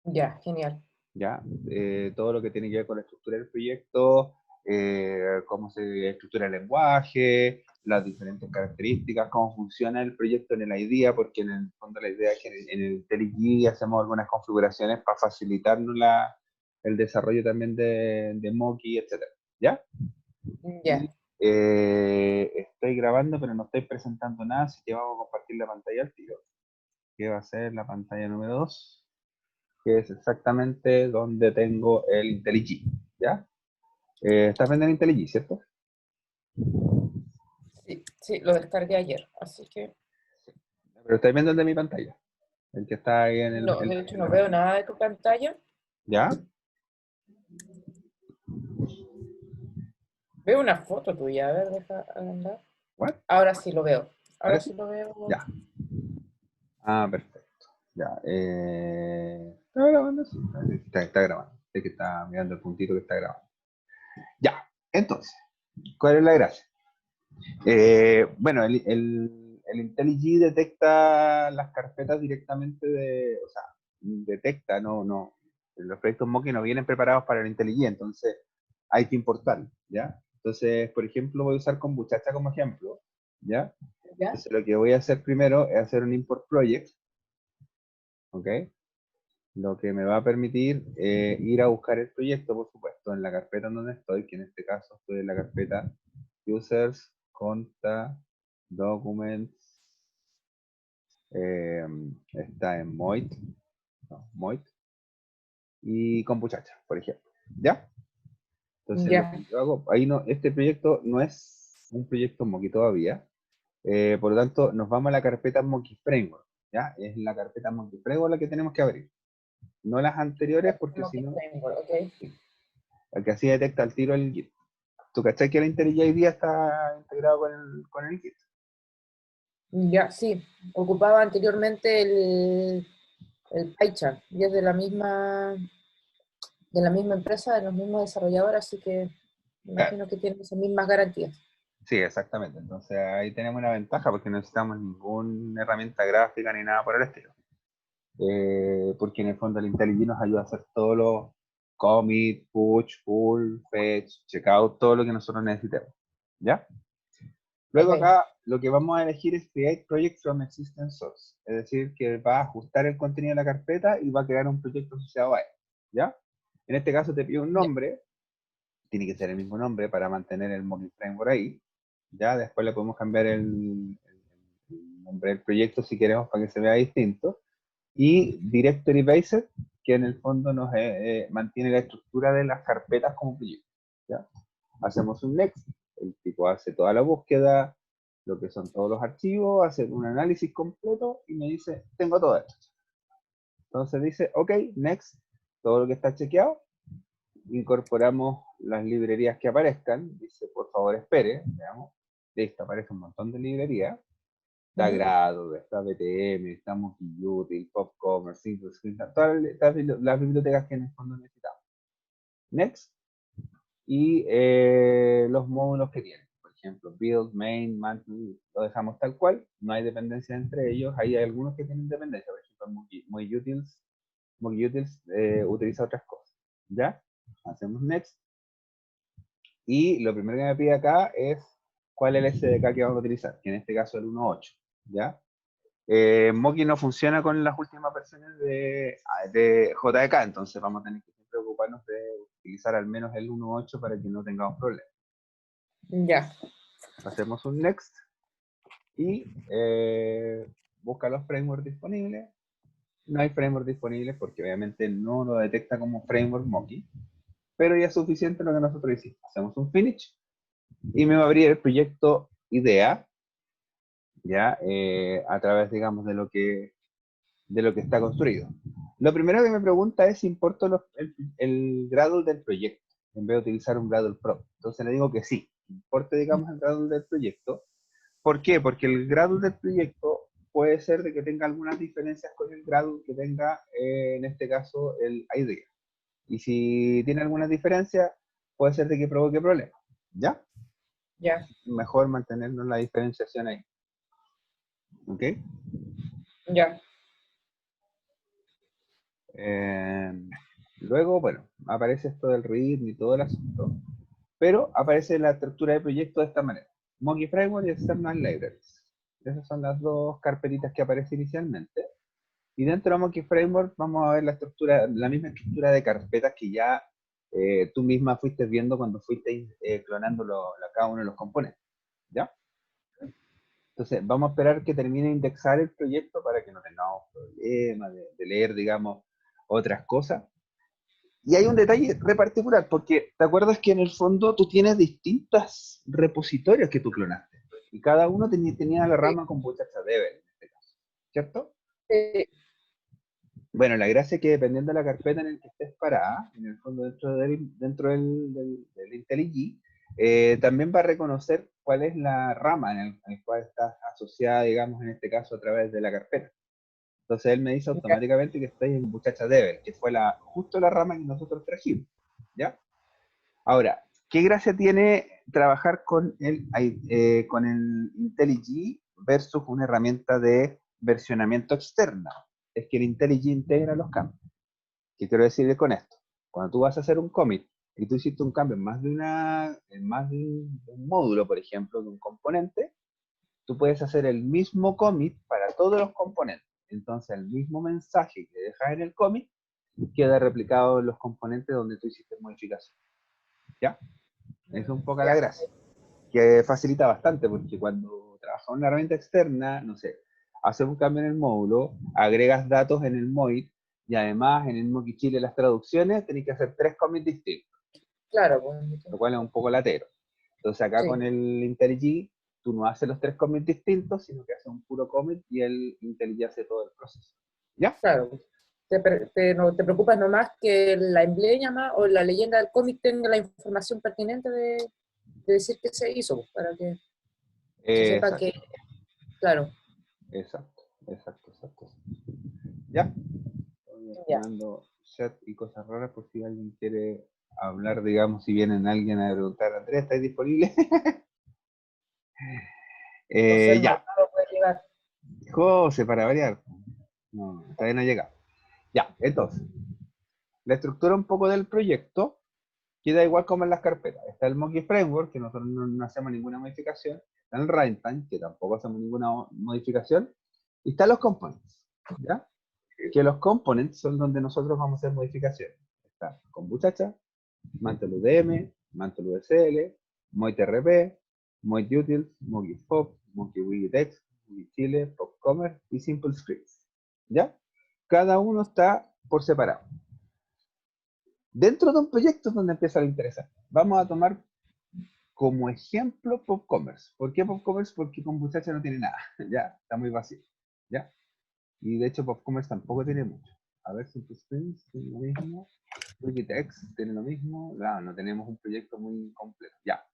Ya, genial. ¿Ya? Todo lo que tiene que ver con la estructura del proyecto, cómo se estructura el lenguaje, las diferentes características, cómo funciona el proyecto en el IDEA, porque en el fondo la idea es que en el IntelliJ hacemos algunas configuraciones para facilitarnos el desarrollo también de Moki, etcétera. ¿Ya? Y Ya, estoy grabando, pero no estoy presentando nada, así que vamos a compartir la pantalla al tiro, que va a ser la pantalla número 2, que es exactamente donde tengo el IntelliJ, ¿ya? Estás viendo el IntelliJ, ¿cierto? sí, sí, lo descargué ayer, así que Pero estáis viendo el de mi pantalla, el que está ahí no, de hecho no veo nada de tu pantalla. ¿ya? Veo una foto tuya, a ver, deja andar. ¿What? Ahora sí lo veo. Ahora ¿Parece? sí lo veo. Ya. Ah, perfecto. Ya. ¿Está grabando? Sí, está grabando. Sé que está mirando el puntito que está grabando. Ya. Entonces, ¿cuál es la gracia? Bueno, el IntelliJ detecta las carpetas directamente o sea, detecta, no, los proyectos Moki no vienen preparados para el IntelliJ, entonces hay que importarlo, ¿ya? Entonces, por ejemplo, voy a usar Kombuchacha como ejemplo, ¿ya? ¿Ya? Entonces, lo que voy a hacer primero es hacer un import project, ¿ok? Lo que me va a permitir ir a buscar el proyecto, por supuesto, en la carpeta en donde estoy, que en este caso estoy en la carpeta users, conta, documents, eh, está en Moit, no, Moit, y Compuchacha, por ejemplo. ¿Ya? Entonces lo Ya. que yo hago, ahí no, este proyecto no es un proyecto Moki todavía, por lo tanto nos vamos a la carpeta Moki Framework, ¿ya? Es la carpeta Moki Framework la que tenemos que abrir, no las anteriores porque Como si que no, framework, ok. la que así detecta el tiro el Git. ¿Tú cachai que el IntelliJ IDEA está integrado con el Git? Ya, sí. Ocupaba anteriormente el PyCharm y es de la misma empresa, de los mismos desarrolladores, así que me Claro. imagino que tiene esas mismas garantías. Sí, exactamente. Entonces ahí tenemos una ventaja porque no necesitamos ninguna herramienta gráfica ni nada por el estilo. Porque en el fondo el IntelliJ nos ayuda a hacer todos los commit, push, pull, fetch, checkout, todo lo que nosotros necesitemos. ¿Ya? Luego Ok. acá lo que vamos a elegir es Create Project from Existing Source. Es decir, que va a ajustar el contenido de la carpeta y va a crear un proyecto asociado a él. ¿Ya? En este caso te pido un Ya. nombre, tiene que ser el mismo nombre para mantener el Moki Framework ahí. Ya después le podemos cambiar el nombre del proyecto si queremos para que se vea distinto. Y Directory Based, que en el fondo nos mantiene la estructura de las carpetas como proyecto. ¿Ya? Hacemos un next, el tipo hace toda la búsqueda, lo que son todos los archivos, hace un análisis completo y me dice, tengo todo esto. Entonces dice, ok, next, todo lo que está chequeado, incorporamos las librerías que aparezcan, dice, por favor espere, veamos, listo, aparece un montón de librerías, está Ujú. Gradle, está BTM, está Multiutil, PopCommerce, Simple Screen, todas las bibliotecas que en el fondo necesitamos. Next, y los módulos que tienen. Por ejemplo, build, main, mantle, lo dejamos tal cual, no hay dependencia entre ellos, hay algunos que tienen dependencia, por ejemplo, MogiUtils utiliza otras cosas. ¿Ya? Hacemos next, y lo primero que me pide acá es cuál es el SDK que vamos a utilizar, que en este caso es el 1.8. ¿Ya? Moki no funciona con las últimas versiones de JDK, entonces vamos a tener que preocuparnos de utilizar al menos el 1.8 para que no tengamos problemas. Ya. Hacemos un next y busca los frameworks disponibles. No hay framework disponibles porque obviamente no lo detecta como framework Moki, pero ya es suficiente lo que nosotros hicimos. Hacemos un finish y me va a abrir el proyecto IDEA, ya a través, digamos, de lo que está construido. Lo primero que me pregunta es si importo el Gradle del proyecto, en vez de utilizar un Gradle Pro. Entonces le digo que sí, importe, digamos, el Gradle del proyecto. ¿Por qué? Porque el Gradle del proyecto puede ser de que tenga algunas diferencias con el Gradle que tenga, en este caso, el IDEA. Y si tiene algunas diferencias, puede ser de que provoque problemas. ¿Ya? Ya. Mejor mantenernos la diferenciación ahí. ¿Ok? Ya. Luego, bueno, aparece esto del README y todo el asunto, pero aparece la estructura de proyecto de esta manera. Monkey Framework y External Libraries. Esas son las dos carpetitas que aparecen inicialmente. Y dentro de Monkey Framework vamos a ver la estructura, la misma estructura de carpetas que ya tú misma fuiste viendo cuando fuiste clonando cada uno de los componentes. ¿Ya? Entonces, vamos a esperar que termine de indexar el proyecto para que no tengamos problemas de leer, digamos, otras cosas. Y hay un detalle re particular, porque te acuerdas que en el fondo tú tienes distintos repositorios que tú clonaste. Y cada uno tenía la Sí, rama con muchacha Devel, en este caso. ¿Cierto? sí, Bueno, la gracia es que dependiendo de la carpeta en la que estés parada, en el fondo del IntelliJ, también va a reconocer cuál es la rama en el cual estás asociada, digamos, en este caso, a través de la carpeta. Entonces él me dice ya, automáticamente que estoy en muchacha Devel, que fue justo la rama que nosotros trajimos. ¿Ya? Ahora, ¿qué gracia tiene trabajar con el IntelliJ versus una herramienta de versionamiento externa? Es que el IntelliJ integra los cambios. ¿Qué quiero decir con esto? Cuando tú vas a hacer un commit y tú hiciste un cambio en más de un módulo, por ejemplo, de un componente, tú puedes hacer el mismo commit para todos los componentes. Entonces, el mismo mensaje que dejas en el commit queda replicado en los componentes donde tú hiciste modificación. ¿Ya? Es un poco la ya, gracia. Que facilita bastante, porque cuando trabajas en una herramienta externa, no sé, haces un cambio en el módulo, agregas datos en el MOID, y además en el Monkey Chile las traducciones tenés que hacer 3 commits distintos, claro, pues, lo cual es un poco latero. Entonces acá con sí, el IntelliJ, tú no haces los 3 commits distintos, sino que haces un puro commit y el IntelliJ hace todo el proceso. ¿Ya? claro. Pues. No, te preocupas nomás que la emblema o la leyenda del cómic tenga la información pertinente de decir que se hizo, pues, para que se sepa que, Exacto, claro, exacto, exacto, exacto. ¿Ya? Estoy ya. activando chat y cosas raras por si alguien quiere hablar, digamos, si viene alguien a preguntar, Andrés, ¿estáis disponible? José el Ya, malvado puede llegar. José, para variar. No, todavía no ha llegado. Ya, entonces, la estructura un poco del proyecto queda igual como en las carpetas. Está el Monkey Framework, que nosotros no hacemos ninguna modificación. Está el Runtime, que tampoco hacemos ninguna modificación. Y están los components, ¿ya? Que los components son donde nosotros vamos a hacer modificaciones. Está con muchacha, Mantle UDM, Mantle USL, MoitRP, MoitUtils, Monkey Pop, Monkey Wikitext, Monkey Chile, PopCommerce y Simple Scripts. ¿Ya? Cada uno está por separado. Dentro de un proyecto es donde empieza lo interesante. Vamos a tomar como ejemplo PopCommerce. ¿Por qué PopCommerce? Porque con muchacha no tiene nada. Ya, está muy vacío. ¿Ya? Y de hecho PopCommerce tampoco tiene mucho. A ver, Simple Scripts tiene lo mismo. Wikitext tiene lo mismo. No tenemos un proyecto muy completo. Ya.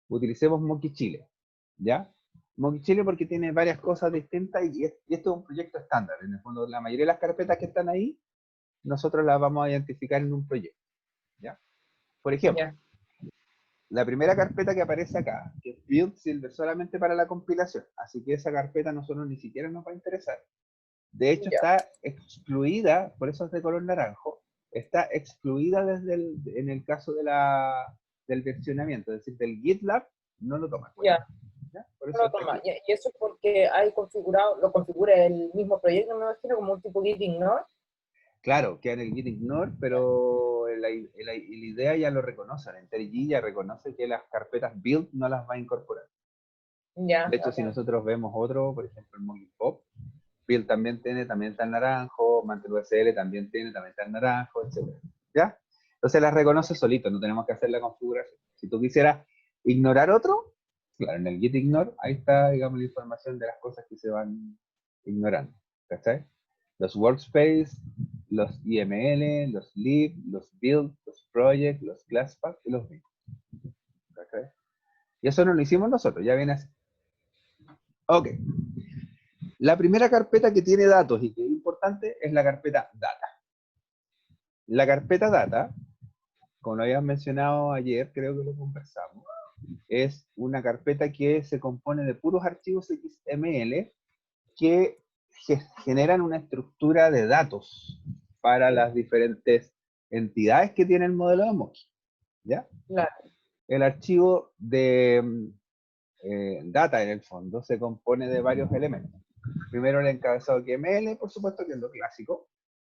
Utilicemos Monkey Chile. ¿Ya? Monkey Chile porque tiene varias cosas distintas y esto es un proyecto estándar. En el fondo, la mayoría de las carpetas que están ahí, nosotros las vamos a identificar en un proyecto. ¿Ya? Por ejemplo, Ya, la primera carpeta que aparece acá, que es Build, sirve solamente para la compilación. Así que esa carpeta a nosotros ni siquiera nos va a interesar. De hecho, ya, está excluida, por eso es de color naranjo, está excluida en el caso del versionamiento, es decir, del GitLab, no lo toma en cuenta. ya. ¿Ya? Por eso No, está toma. aquí. Y eso es porque hay configurado, lo configura el mismo proyecto, me imagino, como un tipo Git ignore. Claro, queda en el Git Ignore, pero la idea ya lo reconoce. El IntelliJ ya reconoce que las carpetas build no las va a incorporar. Ya, De hecho, si bacán. nosotros vemos otro, por ejemplo, el Monkey Pop, build también tiene, también está en naranjo, Mantle USL también tiene, también está en naranjo, etc. ¿Ya? Entonces las reconoce solito, no tenemos que hacer la configuración. Si tú quisieras ignorar otro, claro, en el git ignore, ahí está, digamos, la información de las cosas que se van ignorando. ¿Cachai? Los workspace, los IML, los lib, los build, los project, los classpath y los bin. ¿Cachai? Y eso no lo hicimos nosotros, ya viene así. Ok. La primera carpeta que tiene datos y que es importante es la carpeta data. La carpeta data, como lo habíamos mencionado ayer, creo que lo conversamos, es una carpeta que se compone de puros archivos XML que generan una estructura de datos. para las diferentes entidades que tiene el modelo de Mocky, ¿ya? Claro. El archivo de data, en el fondo, se compone de varios elementos. Primero el encabezado XML, por supuesto, que es lo clásico.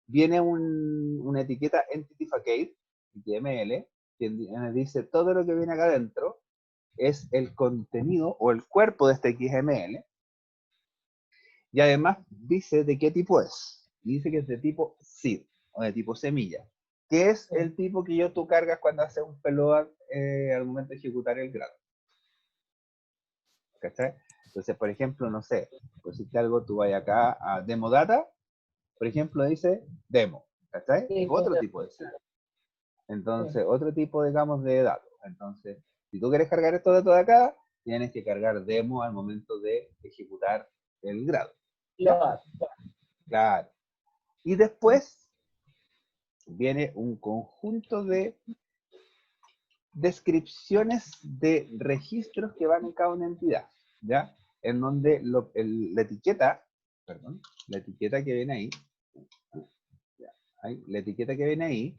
Viene una etiqueta Entity Facade, XML, que dice todo lo que viene acá adentro es el contenido o el cuerpo de este XML. Y además dice de qué tipo es. Y dice que es de tipo seed, o de tipo semilla, que es el tipo que tú cargas cuando haces un payload al momento de ejecutar el grado. ¿Cachai? Entonces, por ejemplo, no sé, por decirte algo, tú vas acá a demo data, por ejemplo, dice demo, ¿cachai? Sí, Otro tipo de seed. Entonces, otro tipo, digamos, de datos. Entonces, si tú quieres cargar estos datos de acá, tienes que cargar demo al momento de ejecutar el grado. ¿Ya? Claro. Y después viene un conjunto de descripciones de registros que van en cada una entidad, ¿ya? En donde la etiqueta, perdón, la etiqueta que viene ahí, la etiqueta que viene ahí,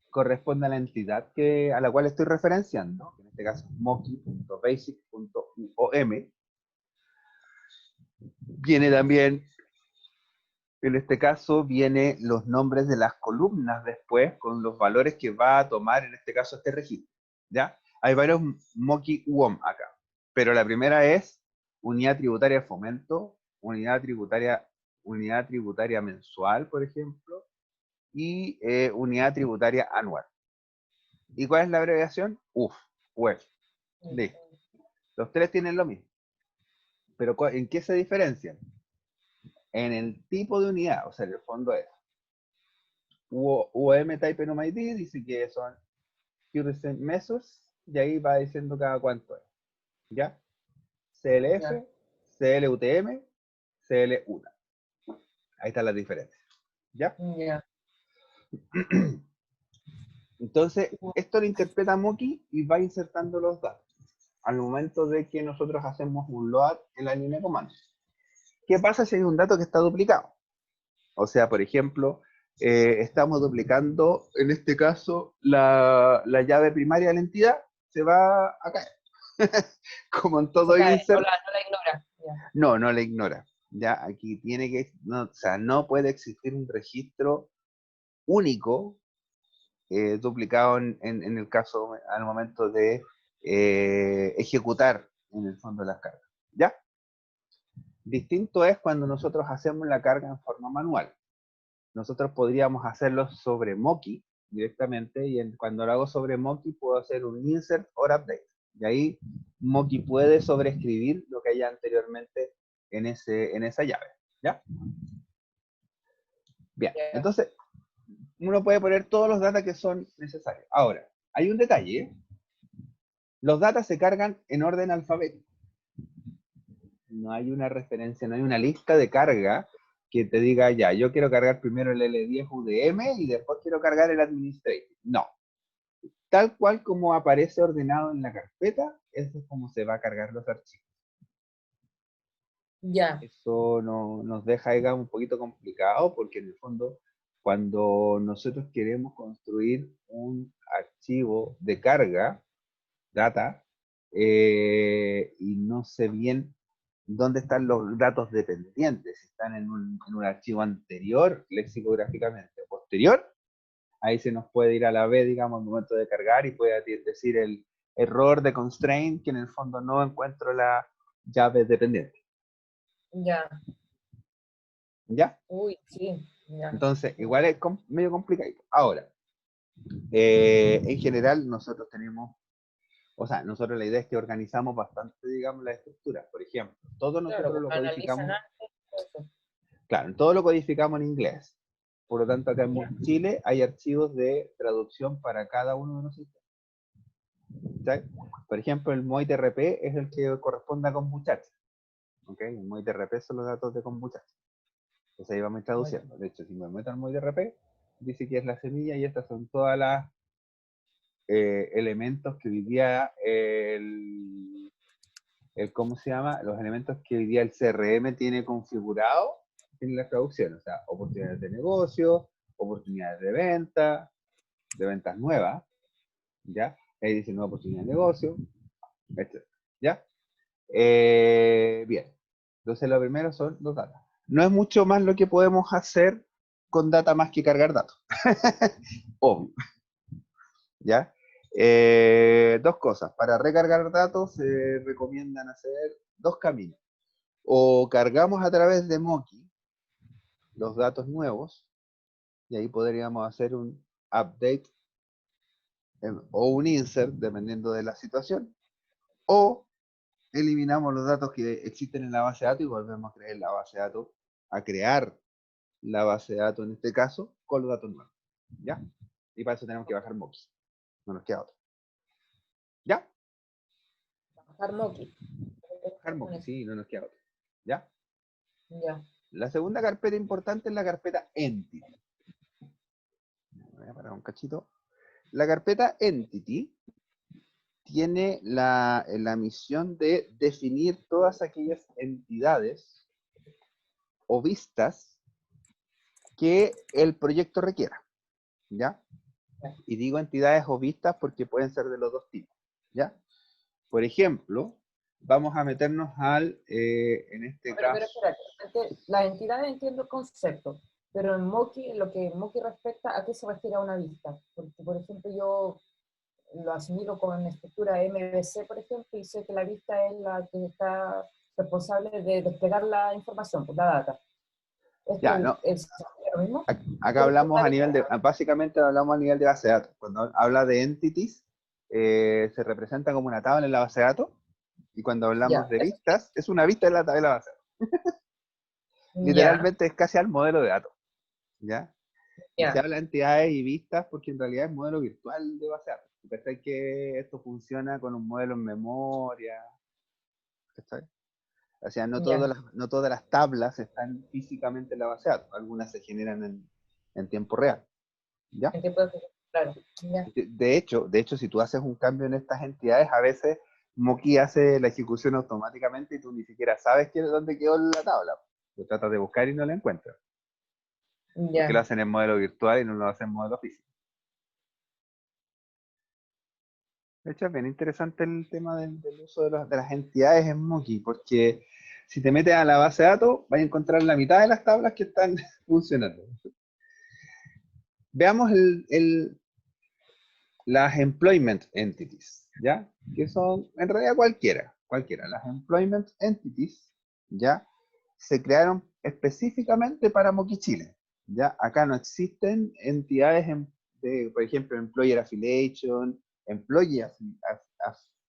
corresponde a la entidad a la cual estoy referenciando, en este caso mocky.basic.uom. Viene también, en este caso, viene los nombres de las columnas después, con los valores que va a tomar, en este caso, este registro, ¿ya? Hay varios Mocky UOM acá, pero la primera es unidad tributaria de fomento, unidad tributaria mensual, por ejemplo, y unidad tributaria anual. ¿Y cuál es la abreviación? UF. Listo. Los tres tienen lo mismo. Pero ¿en qué se diferencian? En el tipo de unidad, o sea, en el fondo es UOM Type Enum ID, dice que son Current Measures, y ahí va diciendo cada cuánto es. ¿Ya? CLF, ya. CLUTM, CLUTA. Ahí están las diferencias. ¿Ya? Ya. Entonces, esto lo interpreta Mocky y va insertando los datos al momento de que nosotros hacemos un load en la línea de comandos. ¿Qué pasa si hay un dato que está duplicado? O sea, por ejemplo, estamos duplicando, en este caso, la llave primaria de la entidad, se va a caer. Como en todo insert. No la ignora. Yeah. No la ignora. Ya, aquí tiene que, no, o sea, no puede existir un registro único duplicado en el caso, al momento de ejecutar, en el fondo, las cargas. ¿Ya? Distinto es cuando nosotros hacemos la carga en forma manual. Nosotros podríamos hacerlo sobre Mocky directamente, y cuando lo hago sobre Mocky puedo hacer un insert or update. Y ahí Mocky puede sobreescribir lo que haya anteriormente en esa llave. ¿Ya? Bien, entonces uno puede poner todos los datos que son necesarios. Ahora, hay un detalle. Los datos se cargan en orden alfabético. No hay una referencia, no hay una lista de carga que te diga, ya, yo quiero cargar primero el L10 UDM y después quiero cargar el Administrative. No. Tal cual como aparece ordenado en la carpeta, eso es como se va a cargar los archivos. Ya. Eso nos deja, digamos, un poquito complicado, porque en el fondo, cuando nosotros queremos construir un archivo de carga, data, y no sé bien dónde están los datos dependientes, si están en un archivo anterior, lexicográficamente, posterior, ahí se nos puede ir a la B, digamos, al momento de cargar, y puede decir el error de constraint, que en el fondo no encuentro la llave dependiente. Ya. ¿Ya? Uy, sí. Ya. Entonces, igual es medio complicado. Ahora, en general, nosotros tenemos, o sea, nosotros la idea es que organizamos bastante, digamos, la estructura. Por ejemplo, todo nosotros lo codificamos. Claro, todo lo codificamos en inglés. Por lo tanto, acá en Chile hay archivos de traducción para cada uno de los sistemas. ¿Sí? Por ejemplo, el MOITRP es el que corresponde a Kombuchachi. ¿Okay? El MOITRP son los datos de Kombuchachi. Entonces ahí vamos traduciendo. De hecho, si me meto al MOITRP, dice que es la semilla, y estas son todas las elementos que hoy día ¿cómo se llama? Los elementos que hoy día el CRM tiene configurado en la traducción. O sea, oportunidades de negocio, oportunidades de ventas nuevas, ¿ya? Ahí dice nueva oportunidad de negocio, etc. ¿Ya? Bien. Entonces lo primero son los datos. No es mucho más lo que podemos hacer con data más que cargar datos. Obvio. ¿Ya? Dos cosas. Para recargar datos se recomiendan hacer dos caminos. O cargamos a través de Moki los datos nuevos, y ahí podríamos hacer un update o un insert, dependiendo de la situación, o eliminamos los datos que existen en la base de datos y volvemos a crear la base de datos, a crear la base de datos en este caso, con los datos nuevos. ¿Ya? Y para eso tenemos que bajar Moki. No nos queda otro. ¿Ya? Bajar Moki. Bajar Moki, sí, no nos queda otro. ¿Ya? Ya. La segunda carpeta importante es la carpeta Entity. Voy a parar un cachito. La carpeta Entity tiene la misión de definir todas aquellas entidades o vistas que el proyecto requiera, ¿ya? Y digo entidades o vistas porque pueden ser de los dos tipos, ¿ya? Por ejemplo, vamos a meternos en este Pero caso... espérate, las entidades entiendo el concepto, pero en Moki, en lo que Moki respecta, ¿a qué se refiere a una vista? Porque, por ejemplo, yo lo asimilo con estructura MVC, por ejemplo, y sé que la vista es la que está responsable de desplegar la información, pues la data. Ya, no, ¿Es lo mismo? acá hablamos a nivel de, básicamente hablamos a nivel de base de datos. Cuando habla de entities, se representa como una tabla en la base de datos, y cuando hablamos Ya, de vistas, es una vista de la tabla de la base de datos. ya, Literalmente es casi al modelo de datos, ¿ya? Y se ya, habla de entidades y vistas porque en realidad es modelo virtual de base de datos. ¿Cachai? Que esto funciona con un modelo en memoria, ¿cachai? O sea, ya. no todas las tablas están físicamente en la base de datos, algunas se generan en tiempo real, ¿ya? ¿En qué puedo claro, ya, De hecho, si tú haces un cambio en estas entidades, a veces Moki hace la ejecución automáticamente y tú ni siquiera sabes dónde quedó la tabla. Lo tratas de buscar y no la encuentras. Porque lo ya. hacen en modelo virtual y no lo hacen en modelo físico. De hecho, es bien interesante el tema del uso de las entidades en Moki, porque si te metes a la base de datos, vas a encontrar la mitad de las tablas que están funcionando. Veamos las employment entities, ¿ya? Que son en realidad cualquiera. Las employment entities, ¿ya? Se crearon específicamente para Moki Chile, ¿ya? Acá no existen entidades de, por ejemplo, employer affiliation, employee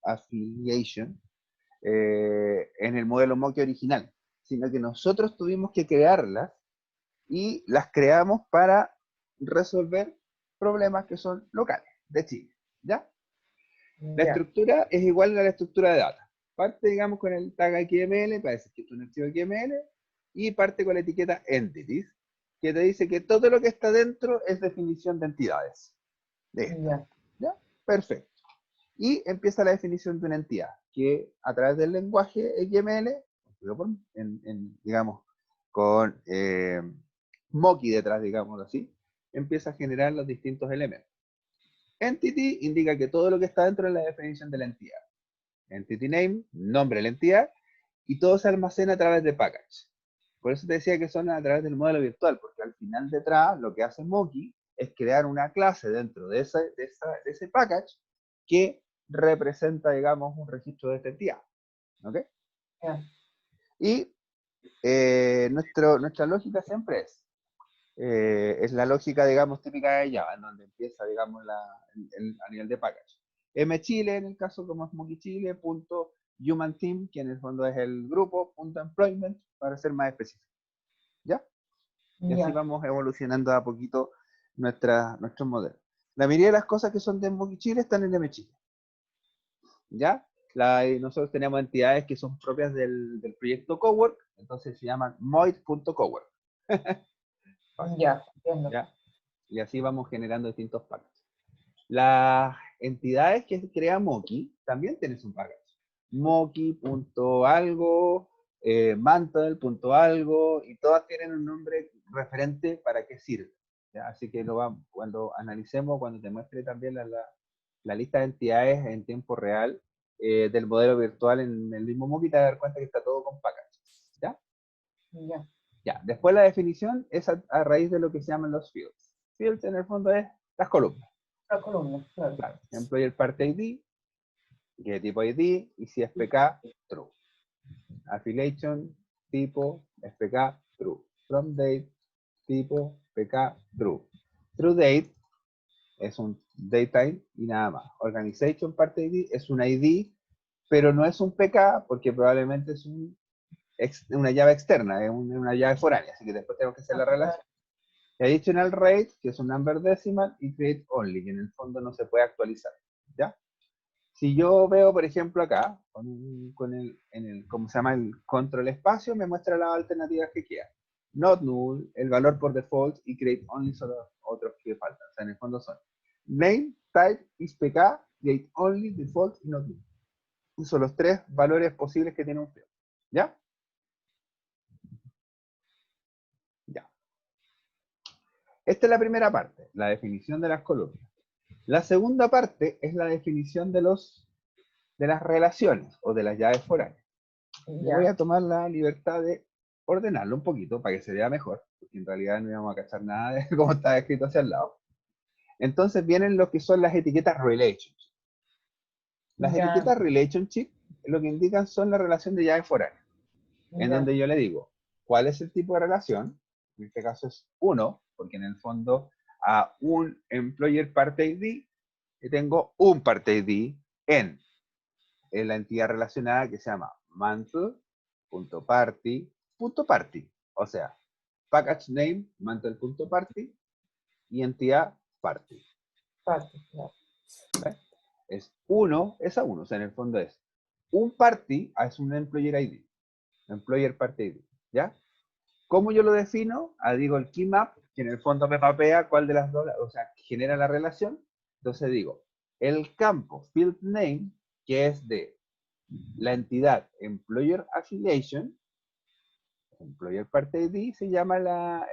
affiliation, en el modelo Moki original, sino que nosotros tuvimos que crearlas y las creamos para resolver problemas que son locales de Chile, ¿ya? La Ya, estructura es igual a la estructura de data. Parte, digamos, con el tag XML, parece que es un archivo XML, y parte con la etiqueta entities, que te dice que todo lo que está dentro es definición de entidades. De esta, ya, ¿ya? Perfecto. Y empieza la definición de una entidad, que a través del lenguaje XML, digamos, con Moki detrás, digamos así, empieza a generar los distintos elementos. Entity indica que todo lo que está dentro de la definición de la entidad. Entity name, nombre de la entidad, y todo se almacena a través de package. Por eso te decía que son a través del modelo virtual, porque al final detrás lo que hace Moki es crear una clase dentro de ese package que representa, digamos, un registro de esta entidad. ¿Ok? ya, Y nuestra lógica siempre es la lógica, digamos, típica de Java, en donde empieza, digamos, a nivel de package. mchile, en el caso como es Moki Chile, punto human team, que en el fondo es el grupo, punto employment, para ser más específico. ¿Ya? Y así ya, vamos evolucionando a poquito nuestros modelos. La mayoría de las cosas que son de Moki Chile están en mchile. ¿Ya? Nosotros tenemos entidades que son propias del proyecto Cowork, entonces se llaman moid.cowork. ya, entiendo. ¿Ya? Y así vamos generando distintos packs. Las entidades que crea Moki también tienen su package. Moki.algo, mantle.algo, y todas tienen un nombre referente para qué sirve. ¿ya? Así que cuando analicemos, cuando te muestre también la lista de entidades en tiempo real del modelo virtual en el mismo Moki, te vas a dar cuenta que está todo con packages, ¿ya? Ya. Ya, después la definición es a raíz de lo que se llaman los fields. Fields en el fondo es las columnas. La columna, claro. Claro, employer party ID, que tipo ID, y si es PK, true. Affiliation, tipo, SPK, true. From date, tipo, PK, true. True date es un datetime y nada más. Organization party ID es un ID, pero no es un PK porque probablemente es una llave externa, es una llave foránea, así que después tenemos que hacer la relación. Y additional rate, que es un number decimal, y create only, que en el fondo no se puede actualizar, ¿ya? Si yo veo, por ejemplo, acá, ¿cómo se llama? El control espacio, me muestra las alternativas que quedan. Not null, el valor por default, y create only son los otros que faltan. O sea, en el fondo son name, type, ispk, create only, default y not null. Esos son los tres valores posibles que tiene un field. ¿Ya? Ya. Esta es la primera parte, la definición de las columnas. La segunda parte es la definición de las relaciones o de las llaves foráneas. Me voy a tomar la libertad de ordenarlo un poquito para que se vea mejor, porque en realidad no íbamos a cachar nada de cómo está escrito hacia el lado. Entonces vienen lo que son las etiquetas relationship. Las etiquetas relationship lo que indican son la relación de llaves foráneas, en donde yo le digo cuál es el tipo de relación, en este caso es 1, porque en el fondo a un employer party ID tengo un party ID en la entidad relacionada que se llama mantle.party.party. O sea, package name, mantle.party y entidad party. Party, claro. ¿Ves? Es uno, es a uno. O sea, en el fondo es un party, es un employer ID. Employer party ID. ¿Ya? ¿Cómo yo lo defino? Digo el key map, que en el fondo me mapea cuál de las dos, o sea, genera la relación. Entonces digo, el campo field name, que es de la entidad Employer Affiliation, Employer Party ID se llama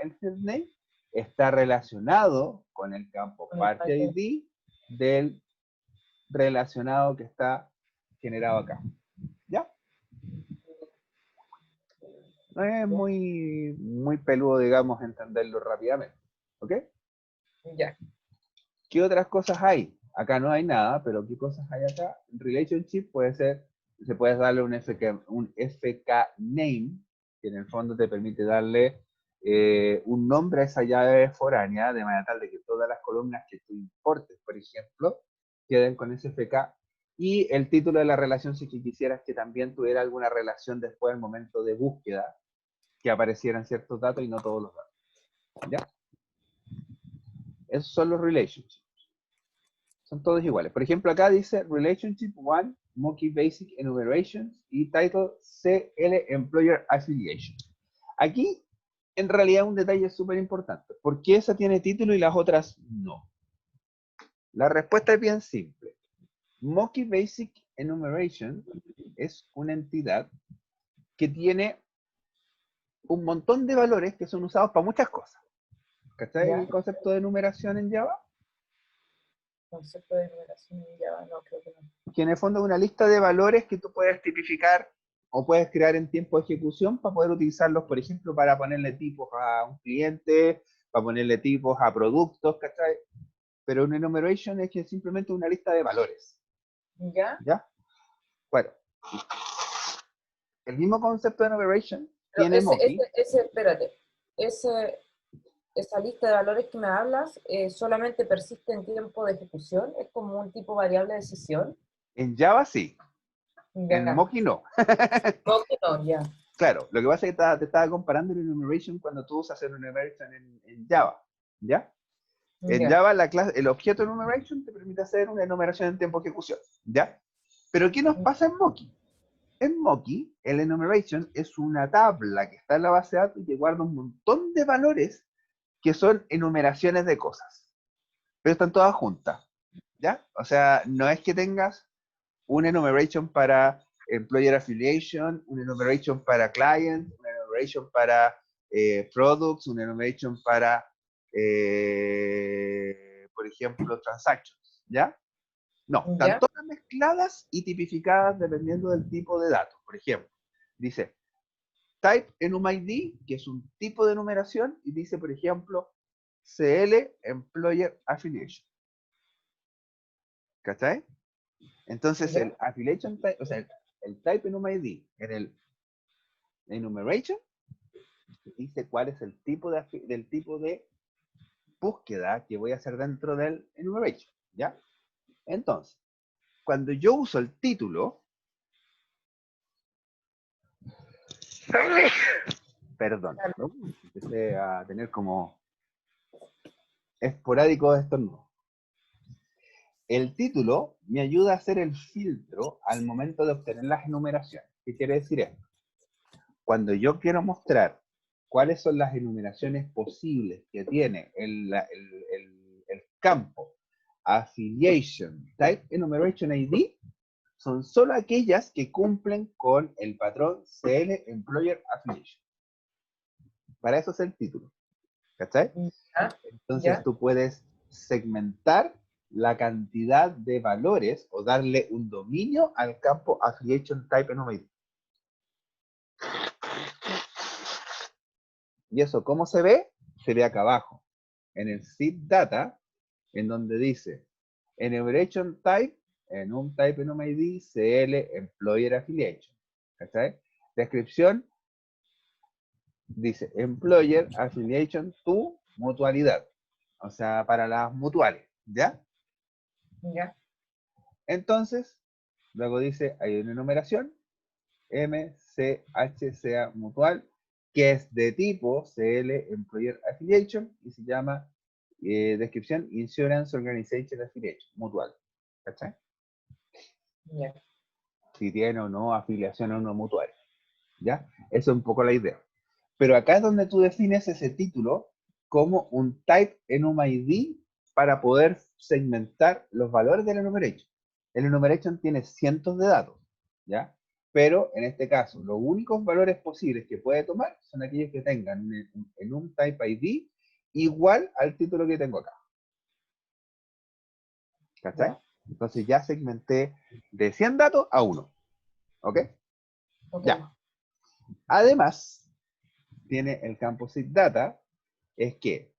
el field name, está relacionado con el campo Party ID del relacionado que está generado acá. ¿Ya? No es muy peludo, digamos, entenderlo rápidamente. ¿Ok? Ya. ¿Qué otras cosas hay? Acá no hay nada, pero ¿qué cosas hay acá? Relationship puede ser, se puede darle un FK name, que en el fondo te permite darle un nombre a esa llave foránea, de manera tal de que todas las columnas que tú importes, por ejemplo, queden con ese FK. Y el título de la relación, si quisieras que también tuviera alguna relación después del momento de búsqueda, que aparecieran ciertos datos y no todos los datos. ¿Ya? Esos son los relationships. Son todos iguales. Por ejemplo, acá dice Relationship 1, Moki Basic Enumerations y Title CL Employer Affiliation. Aquí, en realidad, un detalle súper importante. ¿Por qué esa tiene título y las otras no? La respuesta es bien simple. Moki Basic Enumeration es una entidad que tiene un montón de valores que son usados para muchas cosas. ¿Cachai el concepto de enumeración en Java? Concepto de numeración en Java, no, creo que no. Que en el fondo es una lista de valores que tú puedes tipificar o puedes crear en tiempo de ejecución para poder utilizarlos, por ejemplo, para ponerle tipos a un cliente, para ponerle tipos a productos, ¿cachai? Pero una enumeration es que es simplemente una lista de valores. ¿Ya? ¿Ya? Bueno, el mismo concepto de enumeration tiene Moki. Espérate, esa lista de valores que me hablas solamente persiste en tiempo de ejecución, es como un tipo variable de decisión. En Java sí, Ya. en Moki no. Moki no, ya. Claro, lo que pasa es que te estaba comparando el enumeration cuando tú usas el enumeration en Java, ¿ya? En Java el objeto enumeration te permite hacer una enumeración en tiempo de ejecución, ¿ya? Pero ¿qué nos pasa en Moki? En Moki, el enumeration es una tabla que está en la base de datos y que guarda un montón de valores que son enumeraciones de cosas, pero están todas juntas, ¿ya? O sea, no es que tengas un enumeration para employer affiliation, un enumeration para client, un enumeration para products, un enumeration para por ejemplo, transactions, ¿ya? No, están ¿Ya? todas mezcladas y tipificadas dependiendo del tipo de datos. Por ejemplo, dice type enumID, que es un tipo de numeración, y dice, por ejemplo, CL Employer Affiliation. ¿Cachai? Entonces, ¿Ya? el affiliation type, o sea, el type enumID en el enumeration dice cuál es el tipo del tipo de búsqueda que voy a hacer dentro del enumeration, ¿ya? Entonces, cuando yo uso el título, perdón, ¿no? Empecé a tener como esporádico estornudo. El título me ayuda a hacer el filtro al momento de obtener las enumeraciones. ¿Qué quiere decir esto? Cuando yo quiero mostrar cuáles son las enumeraciones posibles que tiene el campo Affiliation Type Enumeration ID, son solo aquellas que cumplen con el patrón CL Employer Affiliation. Para eso es el título. ¿Cachai? ¿Ya? Entonces ¿Ya? tú puedes segmentar la cantidad de valores o darle un dominio al campo Affiliation Type Enumeration. ¿Y eso cómo se ve? Se ve acá abajo, en el zip data, en donde dice Enumeration Type, Enum Type Enum ID, CL Employer Affiliation. ¿Cachai? Descripción dice Employer Affiliation to mutualidad. O sea, para las mutuales, ¿ya? ¿Ya? Entonces, luego dice, hay una enumeración, MCHCA mutual, que es de tipo CL Employer Affiliation y se llama descripción Insurance Organization Affiliation, mutual. ¿Cachai? ¿Ya? Si tiene o no afiliación o no mutual. ¿Ya? Eso es un poco la idea. Pero acá es donde tú defines ese título como un type enumID para poder segmentar los valores del enumeration. El enumeration tiene cientos de datos, ¿ya? Pero en este caso, los únicos valores posibles que puede tomar son aquellos que tengan un enum type ID igual al título que tengo acá. ¿Cachai? ¿Ya? Entonces ya segmenté de 100 datos a 1. ¿Ok? Ok. Ya. Además, tiene el campo SIGData, es que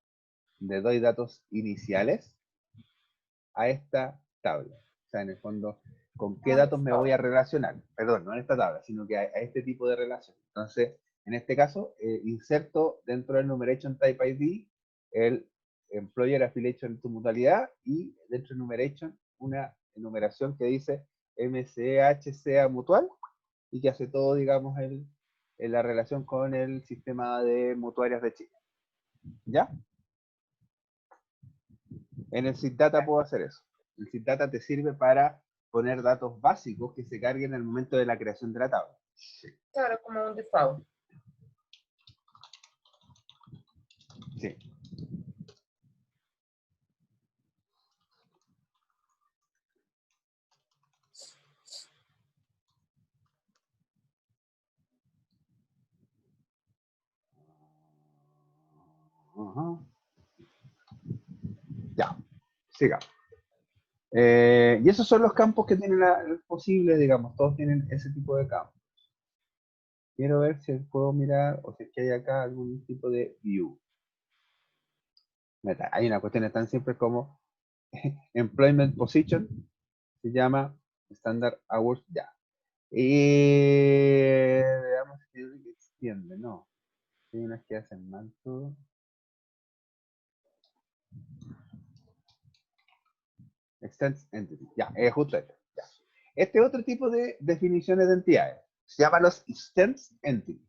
le doy datos iniciales a esta tabla. O sea, en el fondo, ¿con qué datos me voy a relacionar? Perdón, no en esta tabla, sino que a este tipo de relación. Entonces, en este caso, inserto dentro del Enumeration Type ID el Employer Affiliation en tu modalidad y dentro del Enumeration una enumeración que dice MCHCA mutual y que hace todo, digamos, en la relación con el sistema de mutuarias de Chile. ¿Ya? En el SIGData puedo hacer eso. El SIGData te sirve para poner datos básicos que se carguen al momento de la creación de la tabla. Claro, como un default. Sí. Ajá. Ya, sigamos. Y esos son los campos que tienen posibles, digamos, todos tienen ese tipo de campos. Quiero ver si puedo mirar o si es que hay acá algún tipo de view. Hay una cuestión tan simple como employment position, se llama standard hours ya. Y veamos si extiende, no. Hay unas que hacen manto. Extends entity. Ya, es justo esto. Ya. Este otro tipo de definiciones de entidades se llama los extends entity.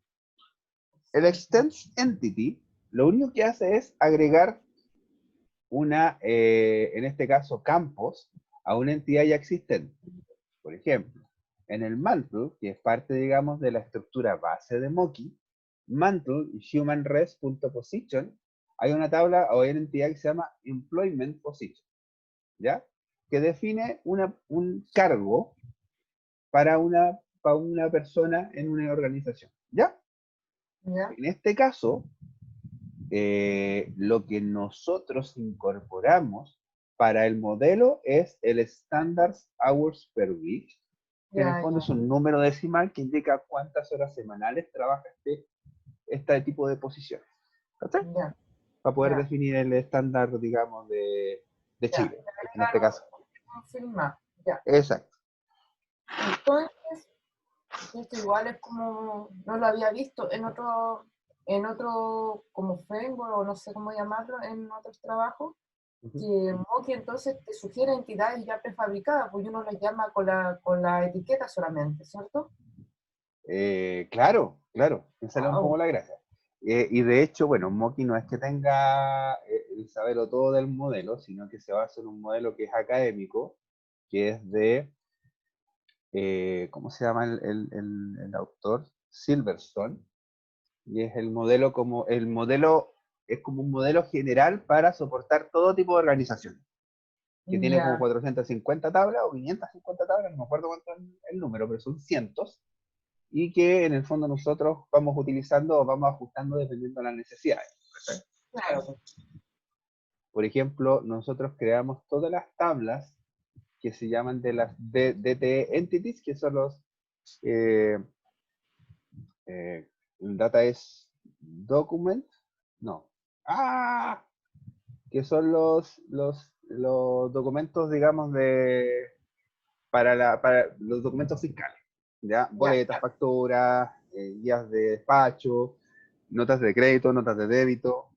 El extends entity lo único que hace es agregar en este caso, campos a una entidad ya existente. Por ejemplo, en el mantle, que es parte, digamos, de la estructura base de Moki, mantle human res.position, hay una tabla o hay una entidad que se llama employment position, ¿ya? Que define un cargo para una persona en una organización, ¿ya? ¿Ya? En este caso, lo que nosotros incorporamos para el modelo es el Standard Hours per Week, que en el Ya, fondo es un número decimal que indica cuántas horas semanales trabaja este tipo de posiciones. ¿Cachai? ya, Para poder ya, definir el estándar, digamos, de ya. Chile, Me en este agregaron caso. un film más. Ya. Exacto. Entonces, esto igual es como, no lo había visto en otro como framework o no sé cómo llamarlo, en otros trabajos, Ujú. que Moki entonces te sugiere entidades ya prefabricadas, pues uno las llama con la etiqueta solamente, ¿cierto? Claro, claro, esa es un poco Wow. la gracia. Y de hecho, bueno, Moki no es que tenga el saberlo todo del modelo, sino que se basa en un modelo que es académico, que es ¿cómo se llama el autor? Silverstone, y es el modelo es como un modelo general para soportar todo tipo de organizaciones, que tiene como Ya, 450 tablas o 550 tablas, no me acuerdo cuánto es el número, pero son cientos, y que en el fondo nosotros vamos utilizando o vamos ajustando dependiendo de las necesidades. claro, pues. Por ejemplo, nosotros creamos todas las tablas que se llaman de las DTE entities, que son los data es document, no, ¡ah! Que son los documentos, digamos, para los documentos fiscales, ¿ya? Ya, Boletas, facturas, guías de despacho, notas de crédito, notas de débito,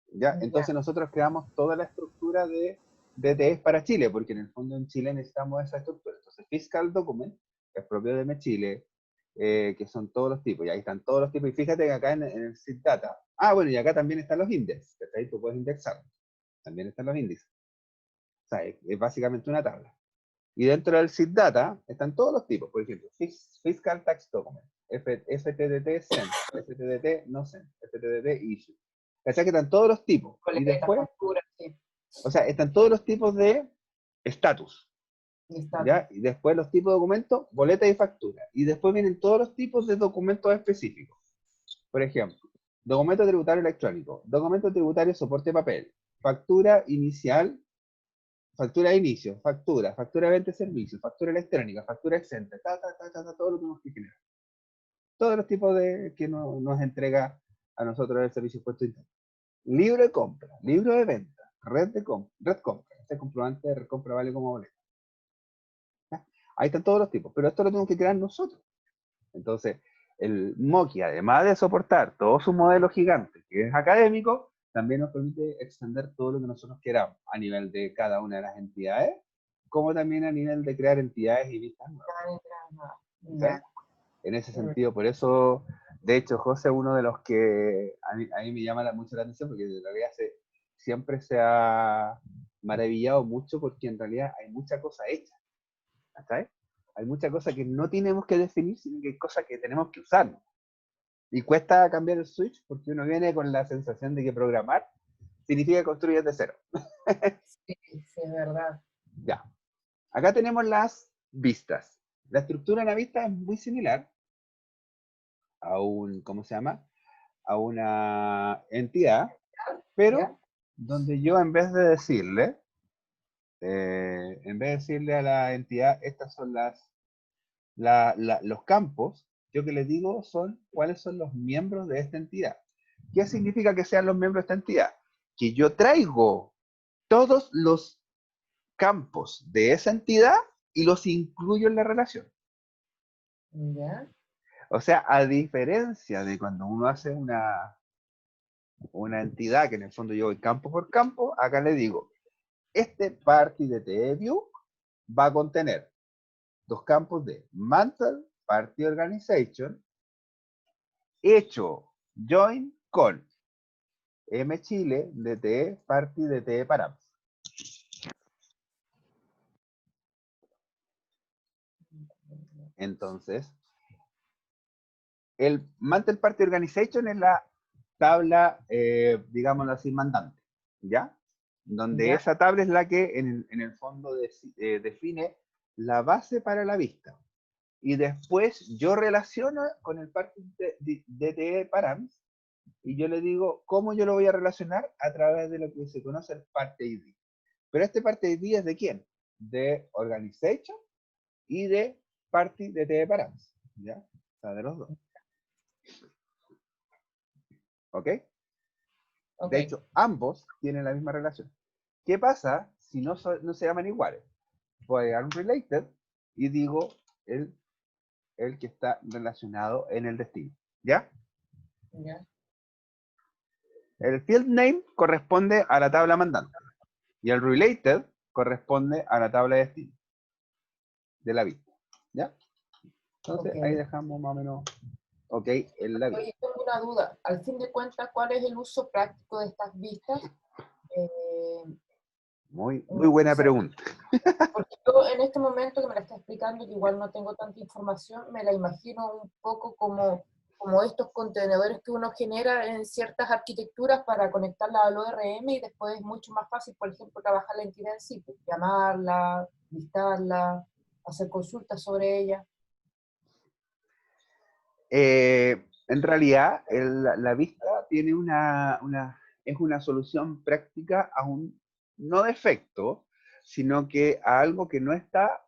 ¿ya? ya, Entonces nosotros creamos toda la estructura de DTEs para Chile, porque en el fondo en Chile necesitamos esa estructura. Entonces, Fiscal Document, que es propio de Chile, que son todos los tipos, y ahí están todos los tipos, y fíjate que acá en el SID Data, bueno, y acá también están los índices, que ahí tú puedes indexar, también están los índices. O sea, es básicamente una tabla. Y dentro del SID Data están todos los tipos, por ejemplo, Fiscal Tax Document, FTDT Send, FTDT No Send, FTDT Issue. O sea que están todos los tipos. Y coletas, después, facturas, sí, o sea, están todos los tipos de estatus, y estatus. ¿ya? Y después los tipos de documentos, boleta y factura. Y después vienen todos los tipos de documentos específicos. Por ejemplo, documento tributario electrónico, documento tributario soporte papel, factura inicial, factura de inicio, factura de venta de servicios, factura electrónica, factura exenta, todo lo que tenemos que generar. Todos los tipos de que nos entrega a nosotros el servicio de impuesto interno. Libro de compra, libro de venta, red compra. Este comprobante de red compra vale como boleta. ¿Ya? Ahí están todos los tipos, pero esto lo tenemos que crear nosotros. Entonces, el Moki, además de soportar todo su modelo gigante, que es académico, también nos permite extender todo lo que nosotros queramos a nivel de cada una de las entidades, como también a nivel de crear entidades y vistas nuevas. Ya, ¿Okay? En ese sentido, por eso, de hecho, José es uno de los que a mí me llama mucho la atención, porque en realidad siempre se ha maravillado mucho porque en realidad hay mucha cosa hecha. ¿Sabes? Hay mucha cosa que no tenemos que definir, sino que hay cosas que tenemos que usar. Y cuesta cambiar el switch porque uno viene con la sensación de que programar significa construir desde cero. sí, sí, es verdad. Ya. Acá tenemos las vistas. La estructura de la vista es muy similar a ¿cómo se llama? A una entidad, ¿Ya? pero donde yo en vez de decirle a la entidad, estas son los campos, yo que les digo son cuáles son los miembros de esta entidad. ¿Qué significa que sean los miembros de esta entidad? Que yo traigo todos los campos de esa entidad y los incluyo en la relación. ¿Ya? O sea, a diferencia de cuando uno hace una entidad que en el fondo yo voy campo por campo, acá le digo, este party de TView va a contener dos campos de Mantle, Party Organization, hecho join con mchile, DTE, Party, DTE, Params. Entonces, el Mantle Party Organization es la tabla, digámoslo así, mandante, ¿ya? Donde ¿Ya? esa tabla es la que en el fondo define la base para la vista. Y después yo relaciono con el Party DTE Params y yo le digo cómo yo lo voy a relacionar a través de lo que se conoce el Party ID. Pero este Party ID es de quién? De Organization y de Party de TV Params, ¿ya? O sea, de los dos. ¿Ok? De hecho, ambos tienen la misma relación. ¿Qué pasa si no se llaman iguales? Voy a agregar un related y digo el que está relacionado en el destino. ¿Ya? Ya. El field name corresponde a la tabla mandante y el related corresponde a la tabla de destino de la vista. ¿Ya? Entonces ahí dejamos más o menos ok en la vista. Oye, tengo una duda. Al fin de cuentas, ¿cuál es el uso práctico de estas vistas? Muy No buena sé, pregunta. porque yo en este momento que me la está explicando, que igual no tengo tanta información, me la imagino un poco como estos contenedores que uno genera en ciertas arquitecturas para conectarla al ORM y después es mucho más fácil, por ejemplo, trabajar la entidad en sí, pues, llamarla, listarla, hacer consultas sobre ella. En realidad, la vista tiene es una solución práctica a un no defecto, sino que a algo que no está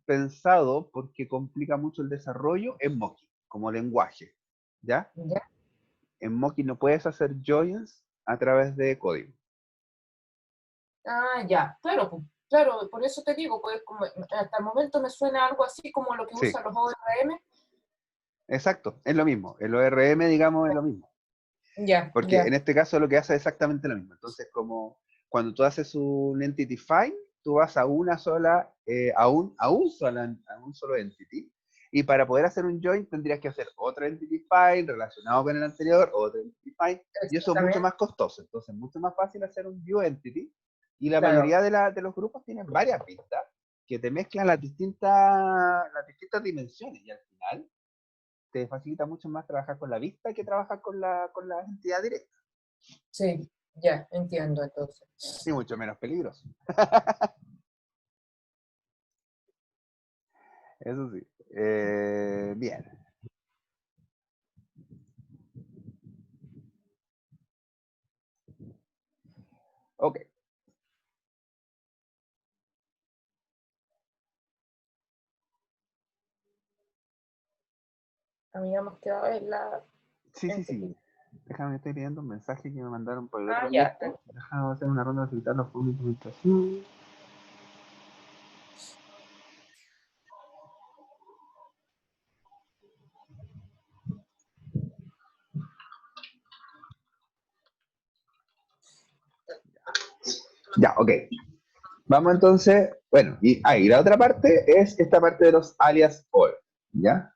pensado porque complica mucho el desarrollo en Moki, como lenguaje. ¿Ya? ¿Ya? En Moki no puedes hacer joins a través de código. Ah, ya, claro, pues, claro, por eso te digo, pues como hasta el momento me suena algo así como lo que Sí, usan los ORM. exacto, es lo mismo. El ORM, digamos, es lo mismo. Ya, Porque ya. en este caso lo que hace es exactamente lo mismo. Entonces, como cuando tú haces un entity find, tú vas a una sola, a un solo entity. Y para poder hacer un join tendrías que hacer otro entity find relacionado con el anterior, otro entity find, y eso es mucho Exactamente, más costoso. Entonces, es mucho más fácil hacer un view entity. Y la claro. mayoría de los grupos tienen varias pistas que te mezclan las distintas dimensiones. Y al final te facilita mucho más trabajar con la vista que trabajar con la entidad directa. Sí, ya, entiendo entonces. Y mucho menos peligroso. Eso sí. Bien. Ok. Habíamos quedado en la Sí, sí, sí. entity. Déjame, estoy leyendo un mensaje que me mandaron por el Ah, otro ya. grupo. Déjame hacer una ronda de solicitar los puntos de documentación. Ya, ok. Vamos entonces, bueno, y la otra parte es esta parte de los alias all, ¿ya?